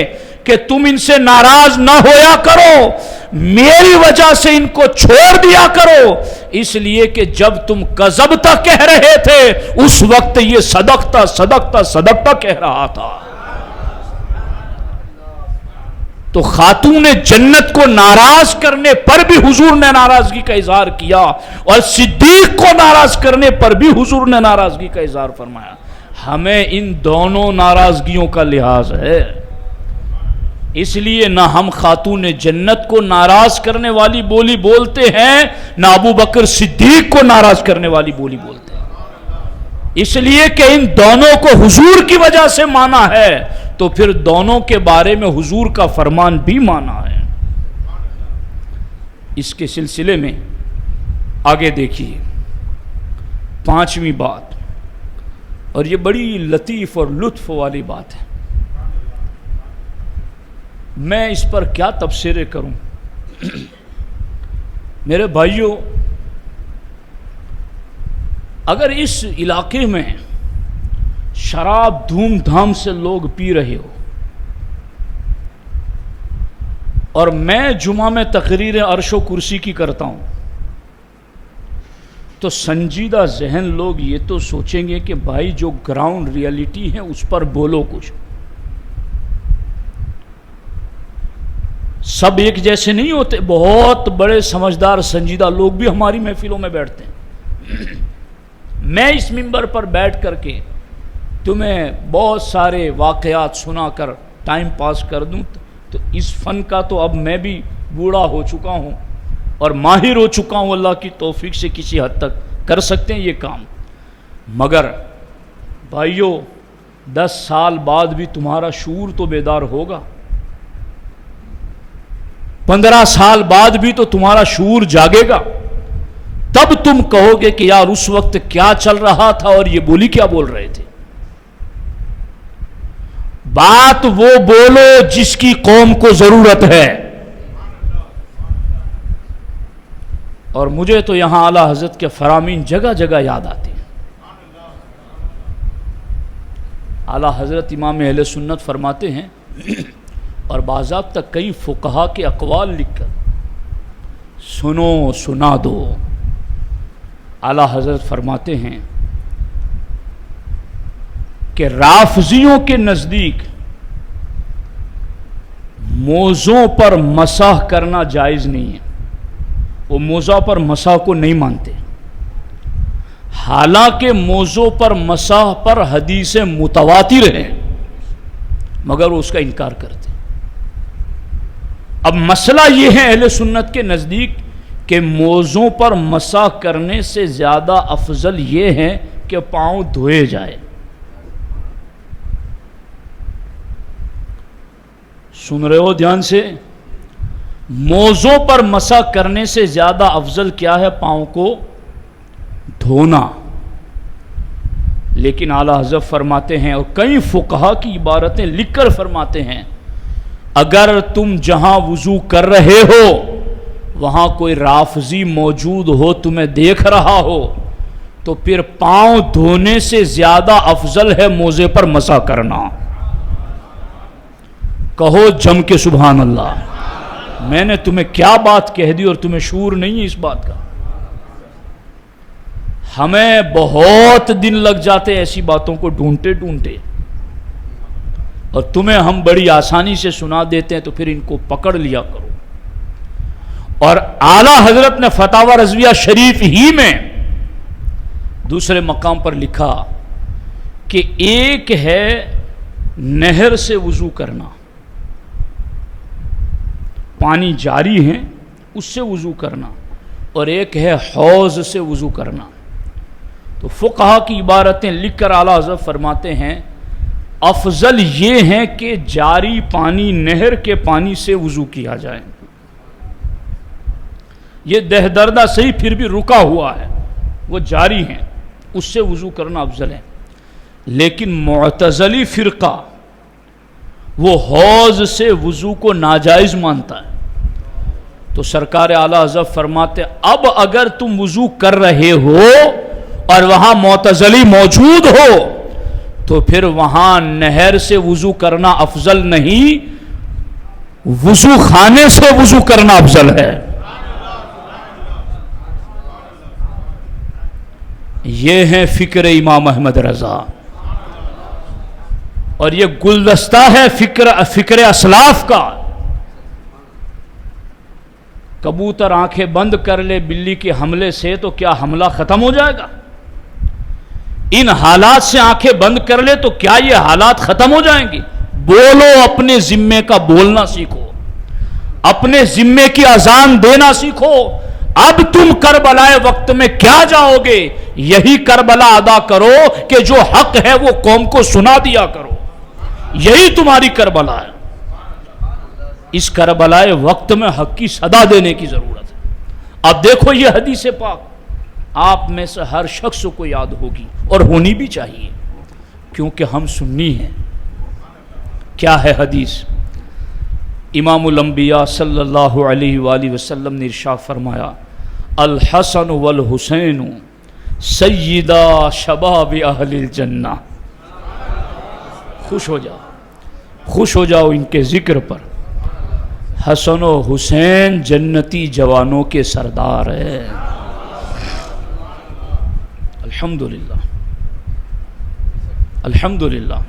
کہ تم ان سے ناراض نہ ہویا کرو، میری وجہ سے ان کو چھوڑ دیا کرو، اس لیے کہ جب تم کذبتا کہہ رہے تھے اس وقت یہ صدقتا صدقتا صدقتا کہہ رہا تھا۔ تو خاتون جنت کو ناراض کرنے پر بھی حضور نے ناراضگی کا اظہار کیا، اور صدیق کو ناراض کرنے پر بھی حضور نے ناراضگی کا اظہار فرمایا۔ ہمیں ان دونوں ناراضگیوں کا لحاظ ہے، اس لیے نہ ہم خاتون جنت کو ناراض کرنے والی بولی بولتے ہیں، نہ ابو بکر صدیق کو ناراض کرنے والی بولی بولتے ہیں، اس لیے کہ ان دونوں کو حضور کی وجہ سے مانا ہے، تو پھر دونوں کے بارے میں حضور کا فرمان بھی مانا ہے۔ اس کے سلسلے میں آگے دیکھیے 5ویں بات، اور یہ بڑی لطیف اور لطف والی بات ہے، میں اس پر کیا تبصرے کروں۔ میرے بھائیوں، اگر اس علاقے میں شراب دھوم دھام سے لوگ پی رہے ہو، اور میں جمعہ میں تقریر عرش و کرسی کی کرتا ہوں، تو سنجیدہ ذہن لوگ یہ تو سوچیں گے کہ بھائی جو گراؤنڈ ریئلٹی ہے اس پر بولو کچھ۔ سب ایک جیسے نہیں ہوتے، بہت بڑے سمجھدار سنجیدہ لوگ بھی ہماری محفلوں میں بیٹھتے ہیں۔ میں اس منبر پر بیٹھ کر کے تمہیں بہت سارے واقعات سنا کر ٹائم پاس کر دوں تو اس فن کا تو اب میں بھی بوڑھا ہو چکا ہوں اور ماہر ہو چکا ہوں، اللہ کی توفیق سے کسی حد تک کر سکتے ہیں یہ کام، مگر بھائیو 10 سال بعد بھی تمہارا شعور تو بیدار ہوگا، 15 سال بعد بھی تو تمہارا شعور جاگے گا، تب تم کہو گے کہ یار اس وقت کیا چل رہا تھا اور یہ بولی کیا بول رہے تھے۔ بات وہ بولو جس کی قوم کو ضرورت ہے، اور مجھے تو یہاں اعلی حضرت کے فرامین جگہ جگہ یاد آتے ہیں۔ اعلی حضرت امام اہل سنت فرماتے ہیں، اور باضابطہ کئی فقہا کے اقوال لکھ کر سنو سنا دو، اعلی حضرت فرماتے ہیں کہ رافضیوں کے نزدیک موزوں پر مسح کرنا جائز نہیں ہے، وہ موزہ پر مسح کو نہیں مانتے، حالانکہ موزوں پر مسح پر حدیث متواتر ہے، مگر وہ اس کا انکار کرتے۔ اب مسئلہ یہ ہے اہل سنت کے نزدیک کہ موزوں پر مسح کرنے سے زیادہ افضل یہ ہے کہ پاؤں دھوئے جائے۔ سن رہے ہو دھیان سے؟ موزوں پر مسح کرنے سے زیادہ افضل کیا ہے؟ پاؤں کو دھونا۔ لیکن اعلیٰ حضرت فرماتے ہیں، اور کئی فقہا کی عبارتیں لکھ کر فرماتے ہیں، اگر تم جہاں وضو کر رہے ہو وہاں کوئی رافضی موجود ہو تمہیں دیکھ رہا ہو تو پھر پاؤں دھونے سے زیادہ افضل ہے موزے پر مسح کرنا۔ کہو جم کے سبحان اللہ۔ میں نے تمہیں کیا بات کہہ دی اور تمہیں شعور نہیں ہے اس بات کا؟ ہمیں بہت دن لگ جاتے ایسی باتوں کو ڈھونڈتے ڈھونڈتے، اور تمہیں ہم بڑی آسانی سے سنا دیتے ہیں، تو پھر ان کو پکڑ لیا کرو۔ اور اعلیٰ حضرت نے فتاوی رضویہ شریف ہی میں دوسرے مقام پر لکھا کہ ایک ہے نہر سے وضو کرنا، پانی جاری ہے اس سے وضو کرنا، اور ایک ہے حوض سے وضو کرنا۔ تو فقہا کی عبارتیں لکھ کر اعلیٰ حضرت فرماتے ہیں افضل یہ ہے کہ جاری پانی نہر کے پانی سے وضو کیا جائے، یہ دہ دردہ صحیح پھر بھی رکا ہوا ہے، وہ جاری ہیں، اس سے وضو کرنا افضل ہے۔ لیکن معتزلی فرقہ وہ حوض سے وضو کو ناجائز مانتا ہے۔ تو سرکار اعلیٰ حضرت فرماتے اب اگر تم وضو کر رہے ہو اور وہاں معتزلی موجود ہو تو پھر وہاں نہر سے وضو کرنا افضل نہیں، وضو خانے سے وضو کرنا افضل ہے. یہ ہے فکر امام احمد رضا، اور یہ گلدستہ ہے فکر اسلاف کا. کبوتر آنکھیں بند کر لے بلی کے حملے سے تو کیا حملہ ختم ہو جائے گا؟ ان حالات سے آنکھیں بند کر لے تو کیا یہ حالات ختم ہو جائیں گے؟ بولو، اپنے ذمے کا بولنا سیکھو، اپنے ذمے کی اذان دینا سیکھو. اب تم کربلائے وقت میں کیا جاؤ گے؟ یہی کربلا ادا کرو کہ جو حق ہے وہ قوم کو سنا دیا کرو. یہی تمہاری کربلا ہے. اس کربلائے وقت میں حق کی صدا دینے کی ضرورت ہے. اب دیکھو یہ حدیث پاک آپ میں سے ہر شخص کو یاد ہوگی اور ہونی بھی چاہیے، کیونکہ ہم سنی ہیں. کیا ہے حدیث؟ امام الانبیاء صلی اللہ علیہ وآلہ وسلم نے ارشاد فرمایا، الحسن والحسین سیدا شباب اہل الجنہ. خوش ہو جاؤ ان کے ذکر پر. حسن و حسین جنتی جوانوں کے سردار ہیں. الحمدللہ الحمدللہ.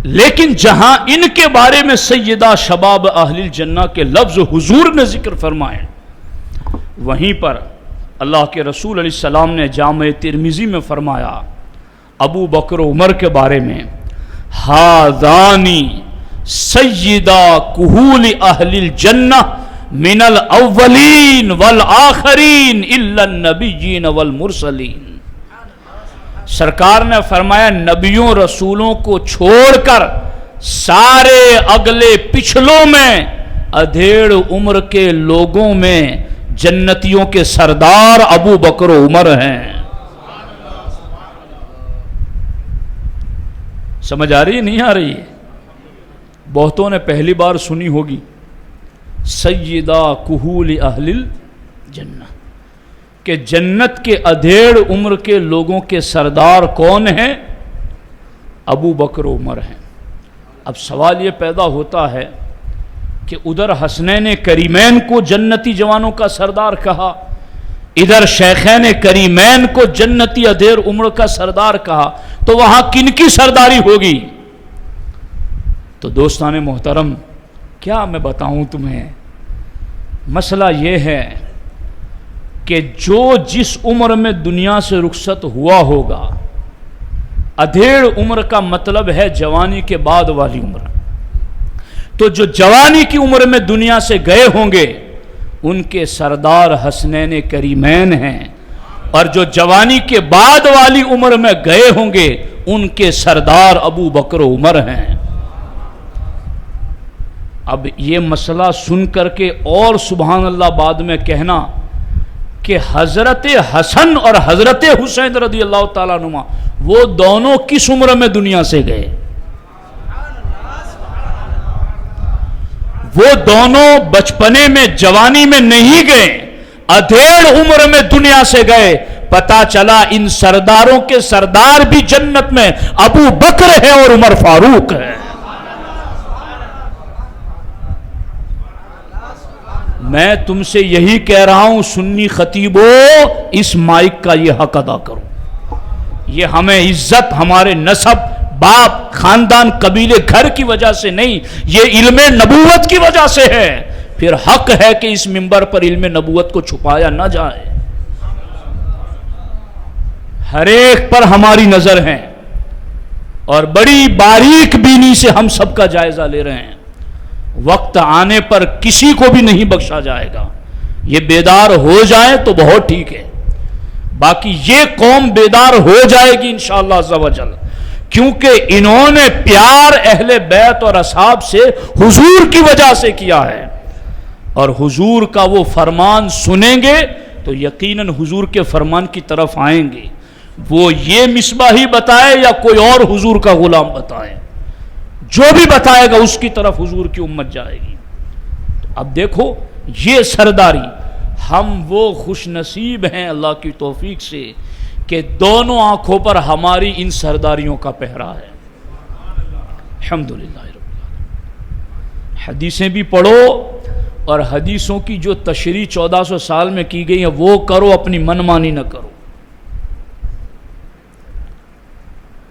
لیکن جہاں ان کے بارے میں سیدہ شباب اہل الجنہ کے لفظ حضور نے ذکر فرمائے، وہیں پر اللہ کے رسول علیہ السلام نے جامع ترمذی میں فرمایا ابو بکر و عمر کے بارے میں، ہذانی سیدہ کہول اہل الجنہ من الاولین والآخرین الا النبیین والمرسلین. سرکار نے فرمایا نبیوں رسولوں کو چھوڑ کر سارے اگلے پچھلوں میں ادھیڑ عمر کے لوگوں میں جنتیوں کے سردار ابو بکر و عمر ہیں. سمجھ آ رہی ہے نہیں آ رہی ہے؟ بہتوں نے پہلی بار سنی ہوگی سیدہ کہول اہل الجنہ، کہ جنت کے ادھیڑ عمر کے لوگوں کے سردار کون ہیں؟ ابو بکر و عمر ہیں. اب سوال یہ پیدا ہوتا ہے کہ ادھر حسنین کریمین کو جنتی جوانوں کا سردار کہا، ادھر شیخین کریمین کو جنتی ادھیڑ عمر کا سردار کہا، تو وہاں کن کی سرداری ہوگی؟ تو دوستان محترم کیا میں بتاؤں تمہیں، مسئلہ یہ ہے کہ جو جس عمر میں دنیا سے رخصت ہوا ہوگا، ادھیڑ عمر کا مطلب ہے جوانی کے بعد والی عمر، تو جو جوانی کی عمر میں دنیا سے گئے ہوں گے ان کے سردار حسنین کریمین ہیں، اور جو جوانی کے بعد والی عمر میں گئے ہوں گے ان کے سردار ابو بکر و عمر ہیں. اب یہ مسئلہ سن کر کے اور سبحان اللہ بعد میں کہنا کہ حضرت حسن اور حضرت حسین رضی اللہ تعالیٰ عنہما وہ دونوں کس عمر میں دنیا سے گئے؟ وہ دونوں بچپنے میں جوانی میں نہیں گئے، ادھیڑ عمر میں دنیا سے گئے. پتا چلا ان سرداروں کے سردار بھی جنت میں ابو بکر ہے اور عمر فاروق ہے. میں تم سے یہی کہہ رہا ہوں سنی خطیبو، اس مائک کا یہ حق ادا کرو. یہ ہمیں عزت ہمارے نسب، باپ، خاندان، قبیلے، گھر کی وجہ سے نہیں، یہ علم نبوت کی وجہ سے ہے. پھر حق ہے کہ اس منبر پر علم نبوت کو چھپایا نہ جائے. ہر ایک پر ہماری نظر ہے اور بڑی باریک بینی سے ہم سب کا جائزہ لے رہے ہیں. وقت آنے پر کسی کو بھی نہیں بخشا جائے گا. یہ بیدار ہو جائے تو بہت ٹھیک ہے، باقی یہ قوم بیدار ہو جائے گی انشاءاللہ عز و جل، کیونکہ انہوں نے پیار اہل بیت اور اصحاب سے حضور کی وجہ سے کیا ہے، اور حضور کا وہ فرمان سنیں گے تو یقیناً حضور کے فرمان کی طرف آئیں گے. وہ یہ مصباحی بتائے یا کوئی اور حضور کا غلام بتائے، جو بھی بتائے گا اس کی طرف حضور کی امت جائے گی. اب دیکھو یہ سرداری، ہم وہ خوش نصیب ہیں اللہ کی توفیق سے کہ دونوں آنکھوں پر ہماری ان سرداریوں کا پہرا ہے. الحمدللہ رب العالمین، حدیثیں بھی پڑھو اور حدیثوں کی جو تشریح 1400 سال میں کی گئی ہے وہ کرو، اپنی منمانی نہ کرو۔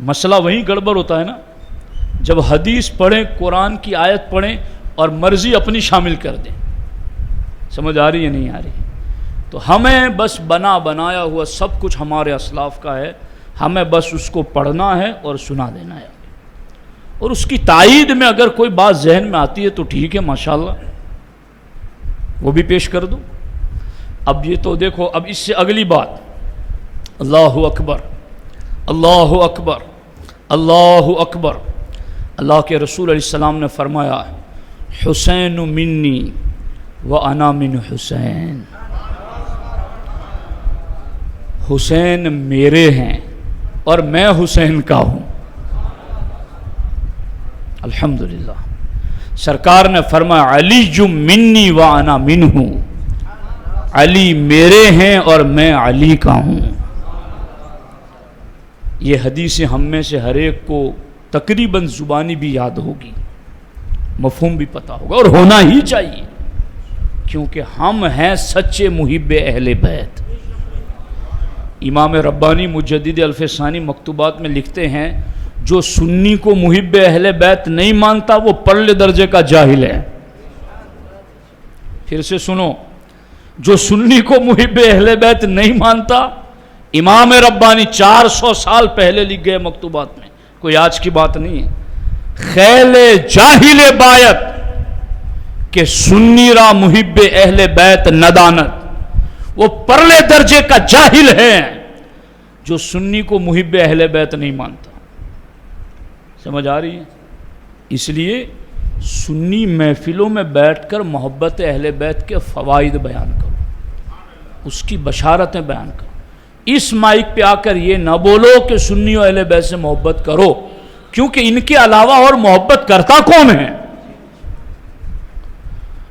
مسئلہ وہیں گڑبڑ ہوتا ہے نا، جب حدیث پڑھیں، قرآن کی آیت پڑھیں اور مرضی اپنی شامل کر دیں۔ سمجھ آ رہی ہے نہیں آ رہی؟ تو ہمیں بس بنایا ہوا سب کچھ ہمارے اسلاف کا ہے، ہمیں بس اس کو پڑھنا ہے اور سنا دینا ہے، اور اس کی تائید میں اگر کوئی بات ذہن میں آتی ہے تو ٹھیک ہے، ماشاءاللہ وہ بھی پیش کر دو۔ اب یہ تو دیکھو، اب اس سے اگلی بات، اللہ اکبر اللہ اکبر اللہ اکبر۔ اللہ کے رسول علیہ السلام نے فرمایا، حسین منی وانا من حسین، حسین میرے ہیں اور میں حسین کا ہوں۔ الحمدللہ۔ سرکار نے فرمایا، علی جو منی وانا منہ، علی میرے ہیں اور میں علی کا ہوں۔ یہ حدیث ہم میں سے ہر ایک کو تقریباً زبانی بھی یاد ہوگی، مفہوم بھی پتہ ہوگا، اور ہونا ہی چاہیے، کیونکہ ہم ہیں سچے محب اہل بیت۔ امام ربانی مجدد الفسانی مکتوبات میں لکھتے ہیں، جو سنی کو محب اہل بیت نہیں مانتا وہ پرلے درجے کا جاہل ہے۔ پھر سے سنو، جو سنی کو محب اہل بیت نہیں مانتا، امام ربانی 400 سال پہلے لکھ گئے مکتوبات میں، کوئی آج کی بات نہیں ہے۔ خیل جاہل بایت کہ سنی را محب اہل بیت ندانت، وہ پرلے درجے کا جاہل ہے جو سنی کو محب اہل بیت نہیں مانتا۔ سمجھ آ رہی ہے؟ اس لیے سنی محفلوں میں بیٹھ کر محبت اہل بیت کے فوائد بیان کرو، اس کی بشارتیں بیان کرو۔ اس مائک پہ آ کر یہ نہ بولو کہ سنی و اہل بیت سے محبت کرو، کیونکہ ان کے علاوہ اور محبت کرتا کون ہے؟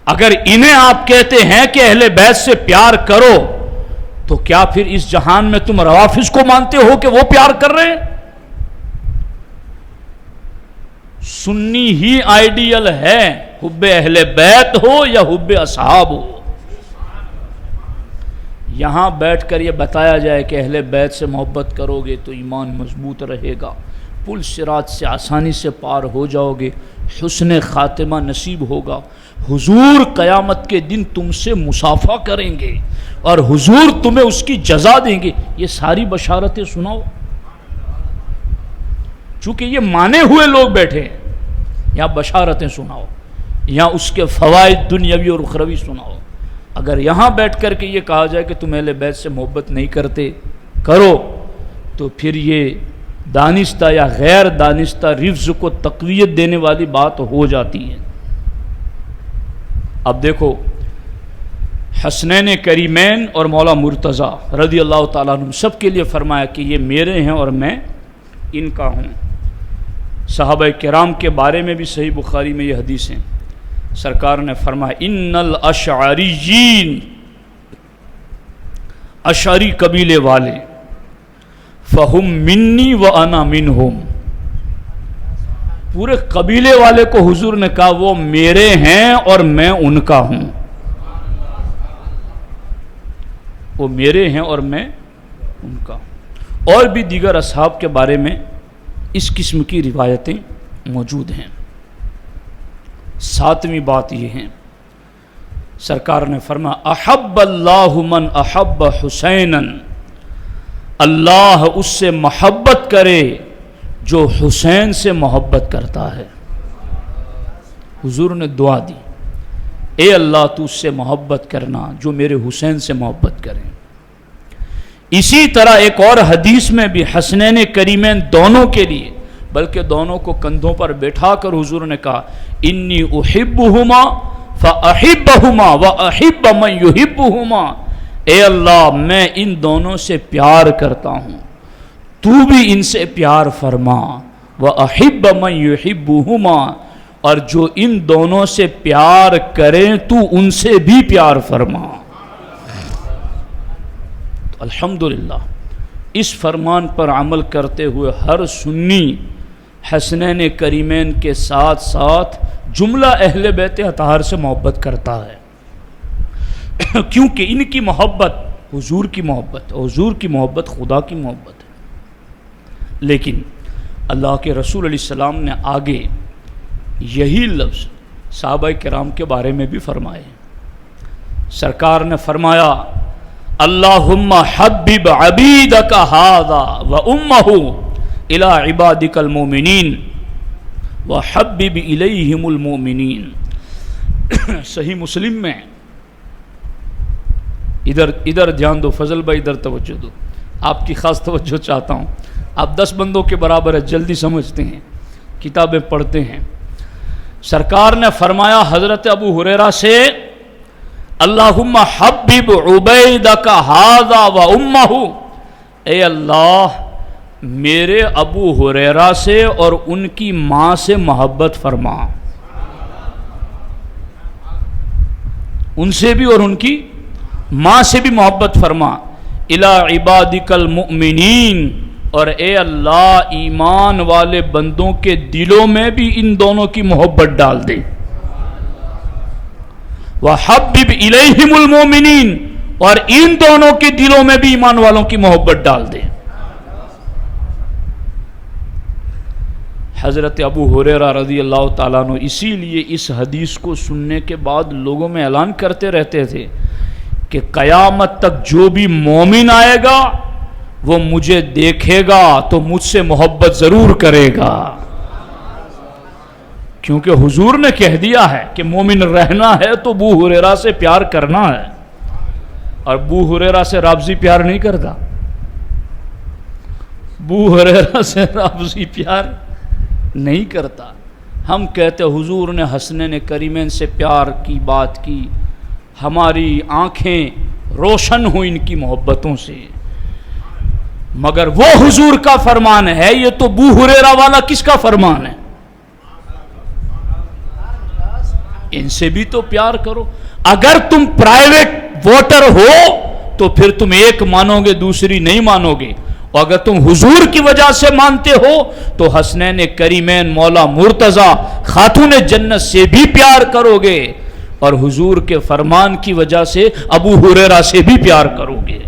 اگر انہیں آپ کہتے ہیں کہ اہل بیت سے پیار کرو، تو کیا پھر اس جہان میں تم روافض کو مانتے ہو کہ وہ پیار کر رہے ہیں؟ سنی ہی آئیڈیل ہے، حب اہل بیت ہو یا حب اصحاب ہو۔ یہاں بیٹھ کر یہ بتایا جائے کہ اہل بیت سے محبت کرو گے تو ایمان مضبوط رہے گا، پل صراط سے آسانی سے پار ہو جاؤ گے، حسن خاتمہ نصیب ہوگا، حضور قیامت کے دن تم سے مصافحہ کریں گے اور حضور تمہیں اس کی جزا دیں گے، یہ ساری بشارتیں سناؤ۔ چونکہ یہ مانے ہوئے لوگ بیٹھے ہیں، یہاں بشارتیں سناؤ، یہاں اس کے فوائد دنیاوی اور اخروی سناؤ۔ اگر یہاں بیٹھ کر کے یہ کہا جائے کہ تم اہل بیت سے محبت نہیں کرتے، کرو، تو پھر یہ دانستہ یا غیر دانستہ رفض کو تقویت دینے والی بات ہو جاتی ہے۔ اب دیکھو، حسنین کریمین اور مولا مرتضیٰ رضی اللہ تعالیٰ عنہ سب کے لیے فرمایا کہ یہ میرے ہیں اور میں ان کا ہوں۔ صحابہ کرام کے بارے میں بھی صحیح بخاری میں یہ حدیث ہیں، سرکار نے فرمایا، ان الاشعریین، اشعری قبیلے والے، فہم منی وانا منہم، پورے قبیلے والے کو حضور نے کہا وہ میرے ہیں اور میں ان کا ہوں، وہ میرے ہیں اور میں ان کا ہوں۔ اور بھی دیگر اصحاب کے بارے میں اس قسم کی روایتیں موجود ہیں۔ ساتویں بات یہ ہے، سرکار نے فرمایا، احب اللہ من احب حسینا، اللہ اس سے محبت کرے جو حسین سے محبت کرتا ہے۔ حضور نے دعا دی، اے اللہ تو اس سے محبت کرنا جو میرے حسین سے محبت کریں۔ اسی طرح ایک اور حدیث میں بھی حسنین کریمین دونوں کے لیے، بلکہ دونوں کو کندھوں پر بیٹھا کر حضور نے کہا، انی احبہما فاحبہما واحب من یحبہما، اے اللہ میں ان دونوں سے پیار کرتا ہوں، تو بھی ان سے پیار فرما، واحب من یحبہما، اور جو ان دونوں سے پیار کریں تو ان سے بھی پیار فرما۔ الحمدللہ اس فرمان پر عمل کرتے ہوئے ہر سنی حسنین کریمین کے ساتھ ساتھ جملہ اہل بیت اطہار سے محبت کرتا ہے، کیونکہ ان کی محبت حضور کی محبت، حضور کی محبت خدا کی محبت ہے۔ لیکن اللہ کے رسول علیہ السلام نے آگے یہی لفظ صحابہ کرام کے بارے میں بھی فرمائے۔ سرکار نے فرمایا اللہم حبب عبیدک ھذا وامہ الی عبادک المؤمنین وحبب الیہم المؤمنین۔ صحیح مسلم میں، ادھر دھیان دو فضل بھائی، ادھر توجہ دو، آپ کی خاص توجہ چاہتا ہوں، آپ 10 بندوں کے برابر ہے، جلدی سمجھتے ہیں، کتابیں پڑھتے ہیں۔ سرکار نے فرمایا حضرت ابو ہریرہ سے اللہم حبب عبیدک ھذا وامہ، اے اللہ میرے ابو ہریرہ سے اور ان کی ماں سے محبت فرما، ان سے بھی اور ان کی ماں سے بھی محبت فرما، الی عبادک المؤمنین، اور اے اللہ ایمان والے بندوں کے دلوں میں بھی ان دونوں کی محبت ڈال دے، وحبب الیہم المؤمنین، اور ان دونوں کے دلوں میں بھی ایمان والوں کی محبت ڈال دے۔ حضرت ابو ہریرہ رضی اللہ تعالیٰ عنہ اسی لیے اس حدیث کو سننے کے بعد لوگوں میں اعلان کرتے رہتے تھے کہ قیامت تک جو بھی مومن آئے گا وہ مجھے دیکھے گا تو مجھ سے محبت ضرور کرے گا، کیونکہ حضور نے کہہ دیا ہے کہ مومن رہنا ہے تو ابو ہریرہ سے پیار کرنا ہے، اور ابو ہریرہ سے رافضی پیار نہیں کرتا، ابو ہریرہ سے رافضی پیار نہیں کرتا۔ ہم کہتے حضور نے حسنین کریمین سے پیار کی بات کی، ہماری آنکھیں روشن ہوں ان کی محبتوں سے، مگر وہ حضور کا فرمان ہے، یہ تو ابو ہریرہ والا کس کا فرمان ہے؟ ان سے بھی تو پیار کرو۔ اگر تم پرائیویٹ ووٹر ہو تو پھر تم ایک مانو گے دوسری نہیں مانو گے، اور اگر تم حضور کی وجہ سے مانتے ہو تو حسنین کریمین مولا مرتضی خاتون جنت سے بھی پیار کرو گے، اور حضور کے فرمان کی وجہ سے ابو ہریرہ سے بھی پیار کرو گے۔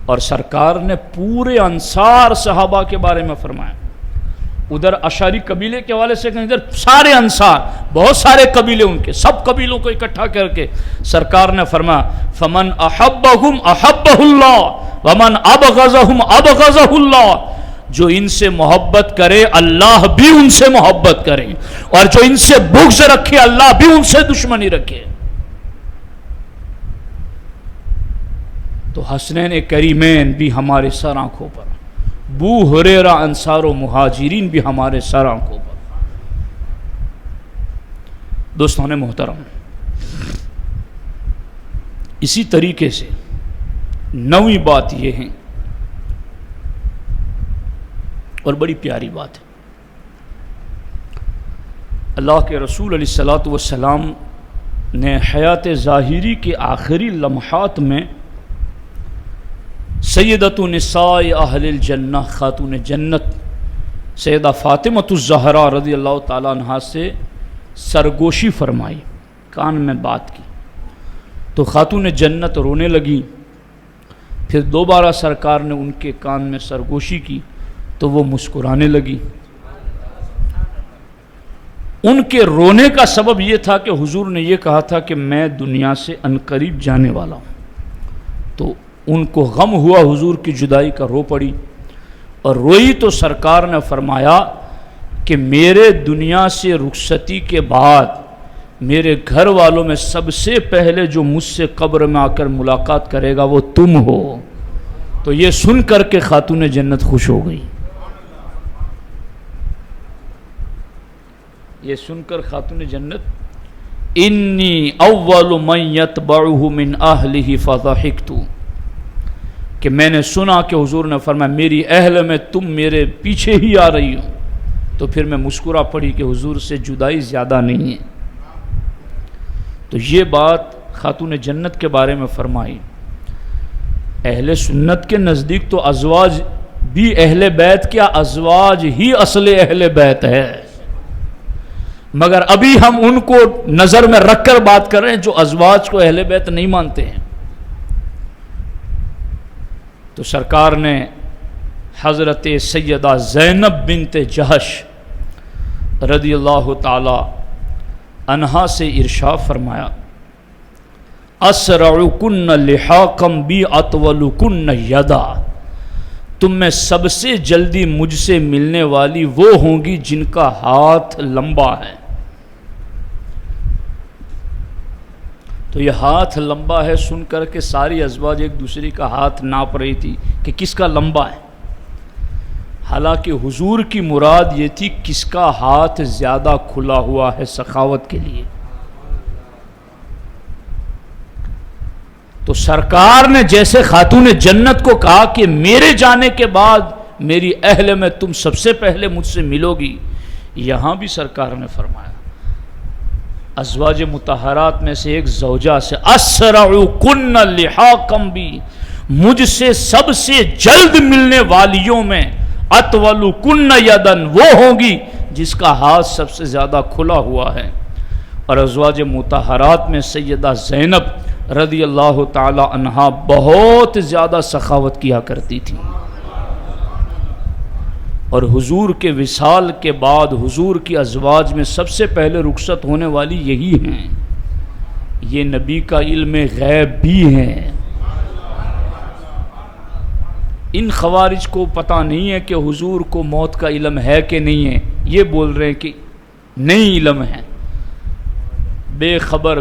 اور سرکار نے پورے انصار صحابہ کے بارے میں فرمایا، ادھر اشعری قبیلے کے حوالے سے کہیں، ادھر سارے انصار، بہت سارے قبیلے ان کے، سب قبیلوں کو اکٹھا کر کے سرکار نے فرمایا فمن احبہم احبہ اللہ ومن ابغضہم ابغضہ اللہ، جو ان سے محبت کرے اللہ بھی ان سے محبت کرے، اور جو ان سے بغض رکھے اللہ بھی ان سے دشمنی رکھے۔ تو حسنین کریمین بھی ہمارے سر آنکھوں پر، ابو ہریرہ انصار و مہاجرین بھی ہمارے سر آنکھوں پر۔ دوستان محترم، اسی طریقے سے نویں بات یہ ہے، اور بڑی پیاری بات ہے، اللہ کے رسول علیہ الصلوۃ والسلام نے حیات ظاہری کے آخری لمحات میں سیدۃ نساء اہل الجنہ، خاتون جنت سیدہ فاطمۃ الزہرا رضی اللہ تعالیٰ عنہا سے سرگوشی فرمائی، کان میں بات کی، تو خاتون جنت رونے لگی، پھر دوبارہ سرکار نے ان کے کان میں سرگوشی کی تو وہ مسکرانے لگی۔ ان کے رونے کا سبب یہ تھا کہ حضور نے یہ کہا تھا کہ میں دنیا سے عنقریب جانے والا ہوں، تو ان کو غم ہوا حضور کی جدائی کا، رو پڑی، اور روئی تو سرکار نے فرمایا کہ میرے دنیا سے رخصتی کے بعد میرے گھر والوں میں سب سے پہلے جو مجھ سے قبر میں آ کر ملاقات کرے گا وہ تم ہو۔ تو یہ سن کر کے خاتون جنت خوش ہو گئی، یہ سن کر خاتون جنت انی اول من یتبعہ من اہلہ فضحکت، کہ میں نے سنا کہ حضور نے فرمایا میری اہل میں تم میرے پیچھے ہی آ رہی ہو، تو پھر میں مسکرا پڑی کہ حضور سے جدائی زیادہ نہیں ہے۔ تو یہ بات خاتون جنت کے بارے میں فرمائی۔ اہل سنت کے نزدیک تو ازواج بھی اہل بیت کیا ازواج ہی اصل اہل بیت ہے، مگر ابھی ہم ان کو نظر میں رکھ کر بات کر رہے ہیں جو ازواج کو اہل بیت نہیں مانتے ہیں۔ تو سرکار نے حضرت سیدہ زینب بنت جہش رضی اللہ تعالی عنہا سے ارشاد فرمایا، اسرعکن لحاقم بی اطولکن یدا، تم میں سب سے جلدی مجھ سے ملنے والی وہ ہوں گی جن کا ہاتھ لمبا ہے۔ تو یہ ہاتھ لمبا ہے سن کر کے ساری ازواج ایک دوسرے کا ہاتھ ناپ رہی تھی کہ کس کا لمبا ہے، حالانکہ حضور کی مراد یہ تھی کس کا ہاتھ زیادہ کھلا ہوا ہے سخاوت کے لیے۔ تو سرکار نے جیسے خاتون جنت کو کہا کہ میرے جانے کے بعد میری اہل میں تم سب سے پہلے مجھ سے ملو گی، یہاں بھی سرکار نے فرمایا ازواج مطہرات میں سے ایک زوجہ سے، اسرعکن لحاقم بی، مجھ سے سب سے جلد ملنے والیوں میں اطولکن یدن، وہ ہوگی جس کا ہاتھ سب سے زیادہ کھلا ہوا ہے۔ اور ازواج مطہرات میں سیدہ زینب رضی اللہ تعالی عنہا بہت زیادہ سخاوت کیا کرتی تھی، اور حضور کے وصال کے بعد حضور کی ازواج میں سب سے پہلے رخصت ہونے والی یہی ہیں۔ یہ نبی کا علم غیب بھی ہے۔ ان خوارج کو پتہ نہیں ہے کہ حضور کو موت کا علم ہے کہ نہیں ہے، یہ بول رہے ہیں کہ نہیں علم ہے، بے خبر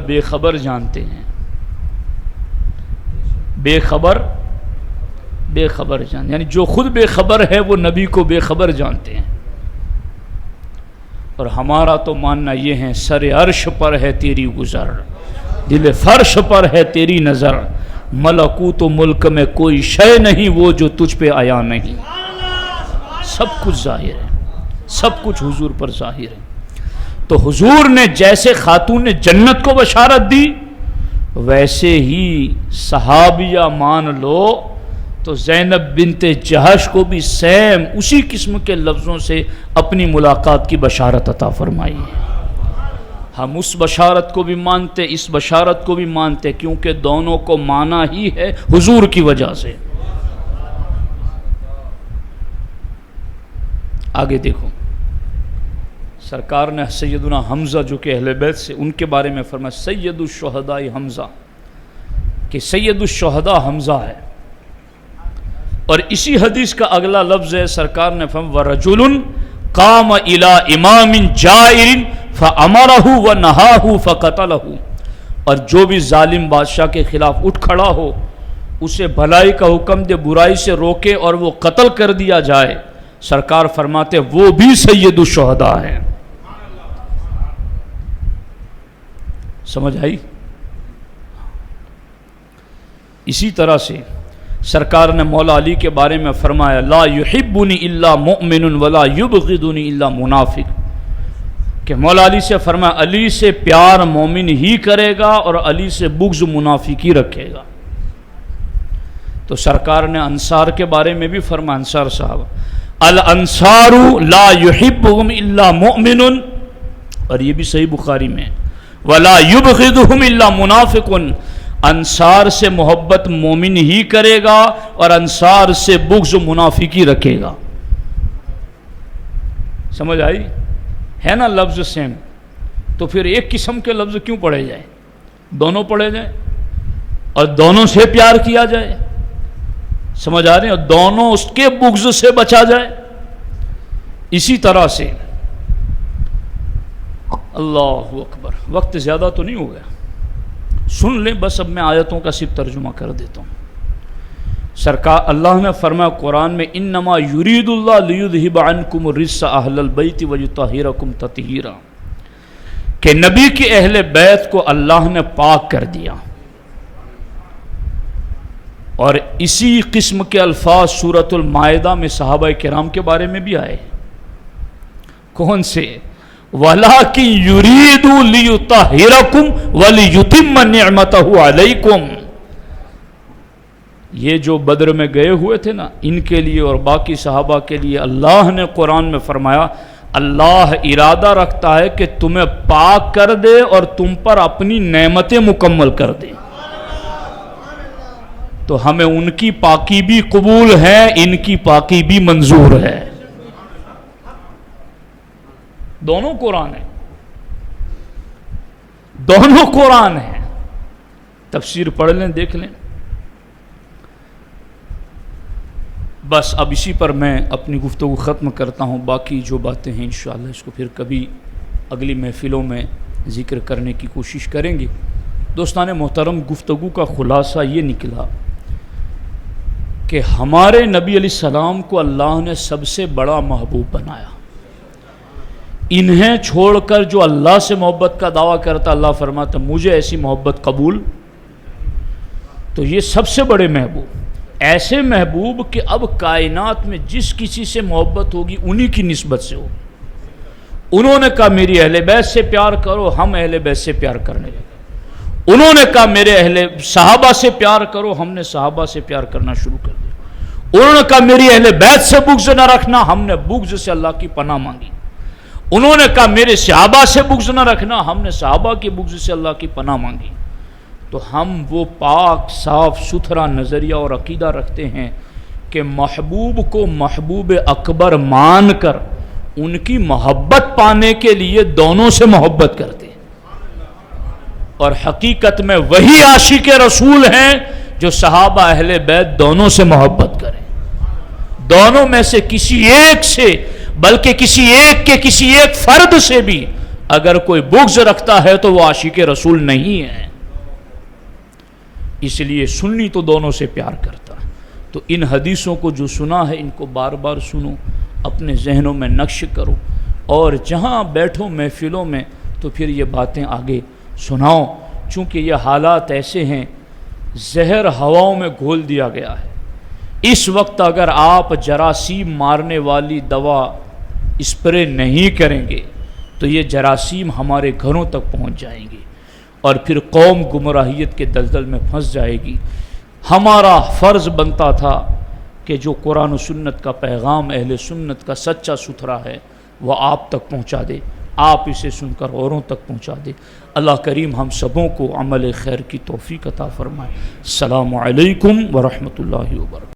جانتے ہیں، بے خبر جانتے، یعنی جو خود بے خبر ہے وہ نبی کو بے خبر جانتے ہیں۔ اور ہمارا تو ماننا یہ ہے سر عرش پر ہے تیری گزر، دل فرش پر ہے تیری نظر، ملکوت و ملک میں کوئی شے نہیں وہ جو تجھ پہ آیا نہیں، سب کچھ ظاہر ہے، سب کچھ حضور پر ظاہر ہے۔ تو حضور نے جیسے خاتون جنت کو بشارت دی ویسے ہی صحابیہ مان لو تو زینب بنت جہش کو بھی سیم اسی قسم کے لفظوں سے اپنی ملاقات کی بشارت عطا فرمائی ہے۔ ہم اس بشارت کو بھی مانتے، اس بشارت کو بھی مانتے، کیونکہ دونوں کو مانا ہی ہے حضور کی وجہ سے۔ آگے دیکھو، سرکار نے سیدنا حمزہ جو کہ اہل بیت سے، ان کے بارے میں فرمایا سید الشہداء حمزہ، کہ سید الشہداء حمزہ ہے۔ اور اسی حدیث کا اگلا لفظ ہے، سرکار نے فرمایا وَرَجُلٌ قَامَ إِلَىٰ إِمَامٍ جَائِرٍ فَأَمَرَهُ وَنَهَاهُ فَقَتَلَهُ، اور جو بھی ظالم بادشاہ کے خلاف اٹھ کھڑا ہو اسے بھلائی کا حکم دے، برائی سے روکے اور وہ قتل کر دیا جائے، سرکار فرماتے وہ بھی سید الشہداء ہیں۔ سمجھ آئی؟ اسی طرح سے سرکار نے مولا علی کے بارے میں فرمایا لا یحبنی الا مؤمن ولا یبغضنی الا منافق، کہ مولا علی سے فرمایا علی سے پیار مومن ہی کرے گا اور علی سے بغض منافق ہی رکھے گا۔ تو سرکار نے انصار کے بارے میں بھی فرمایا، انصار صاحب الانصار لا یحبهم الا مؤمن، اور یہ بھی صحیح بخاری میں، ولا یبغضهم الا منافق، انصار سے محبت مومن ہی کرے گا اور انصار سے بغض منافق ہی رکھے گا۔ سمجھ آئی؟ ہے نا لفظ سیم، تو پھر ایک قسم کے لفظ کیوں پڑھے جائیں؟ دونوں پڑھے جائیں اور دونوں سے پیار کیا جائے، سمجھ آ رہے ہیں، اور دونوں اس کے بغض سے بچا جائے۔ اسی طرح سے اللہ اکبر، وقت زیادہ تو نہیں ہو گیا، سن لیں بس، اب میں آیتوں کا صرف ترجمہ کر دیتا ہوں۔ سرکار اللہ نے فرمایا قرآن میں انما یرید اللہ لیذہب عنکم الرجس اہل البیت ویطہرکم تطہیرا، کہ نبی کے اہل بیت کو اللہ نے پاک کر دیا۔ اور اسی قسم کے الفاظ سورۃ المائدہ میں صحابہ کرام کے بارے میں بھی آئے۔ کون سے؟ وَلَٰكِن يُرِيدُ لِيُطَهِّرَكُمْ وَلِيُتِمَّ نِعْمَتَهُ عَلَيْكُمْ، یہ جو بدر میں گئے ہوئے تھے نا، ان کے لیے اور باقی صحابہ کے لیے اللہ نے قرآن میں فرمایا اللہ ارادہ رکھتا ہے کہ تمہیں پاک کر دے اور تم پر اپنی نعمتیں مکمل کر دے. تو ہمیں ان کی پاکی بھی قبول ہے، ان کی پاکی بھی منظور ہے. دونوں قرآن ہیں، دونوں قرآن ہیں. تفسیر پڑھ لیں، دیکھ لیں. بس اب اسی پر میں اپنی گفتگو ختم کرتا ہوں. باقی جو باتیں ہیں انشاءاللہ اس کو پھر کبھی اگلی محفلوں میں ذکر کرنے کی کوشش کریں گے. دوستان محترم، گفتگو کا خلاصہ یہ نکلا کہ ہمارے نبی علیہ السلام کو اللہ نے سب سے بڑا محبوب بنایا. انہیں چھوڑ کر جو اللہ سے محبت کا دعویٰ کرتا، اللہ فرماتا مجھے ایسی محبت قبول. تو یہ سب سے بڑے محبوب، ایسے محبوب کہ اب کائنات میں جس کسی سے محبت ہوگی انہی کی نسبت سے ہوگی. انہوں نے کہا میری اہل بیت سے پیار کرو، ہم اہل بیت سے پیار کرنے لگے. انہوں نے کہا میرے اہل صحابہ سے پیار کرو، ہم نے صحابہ سے پیار کرنا شروع کر دیا. انہوں نے کہا میری اہل بیت سے بغض نہ رکھنا، ہم نے بغض سے اللہ کی پناہ مانگی. انہوں نے کہا میرے صحابہ سے بغض نہ رکھنا، ہم نے صحابہ کی بغض سے اللہ کی پناہ مانگی. تو ہم وہ پاک صاف ستھرا نظریہ اور عقیدہ رکھتے ہیں کہ محبوب کو محبوب اکبر مان کر ان کی محبت پانے کے لیے دونوں سے محبت کرتے ہیں. اور حقیقت میں وہی عاشق رسول ہیں جو صحابہ اہل بیت دونوں سے محبت کریں. دونوں میں سے کسی ایک سے، بلکہ کسی ایک کے کسی ایک فرد سے بھی اگر کوئی بغض رکھتا ہے تو وہ عاشق رسول نہیں ہے. اس لیے سنی تو دونوں سے پیار کرتا ہے. تو ان حدیثوں کو جو سنا ہے ان کو بار بار سنو، اپنے ذہنوں میں نقش کرو، اور جہاں بیٹھو محفلوں میں تو پھر یہ باتیں آگے سناؤ. چونکہ یہ حالات ایسے ہیں، زہر ہواؤں میں گھول دیا گیا ہے. اس وقت اگر آپ جراثیم مارنے والی دوا اسپرے نہیں کریں گے تو یہ جراثیم ہمارے گھروں تک پہنچ جائیں گے اور پھر قوم گمراہیت کے دلدل میں پھنس جائے گی. ہمارا فرض بنتا تھا کہ جو قرآن و سنت کا پیغام اہل سنت کا سچا ستھرا ہے وہ آپ تک پہنچا دے، آپ اسے سن کر اوروں تک پہنچا دے. اللہ کریم ہم سبوں کو عمل خیر کی توفیق عطا فرمائے. السلام علیکم ورحمۃ اللہ وبرکاتہ.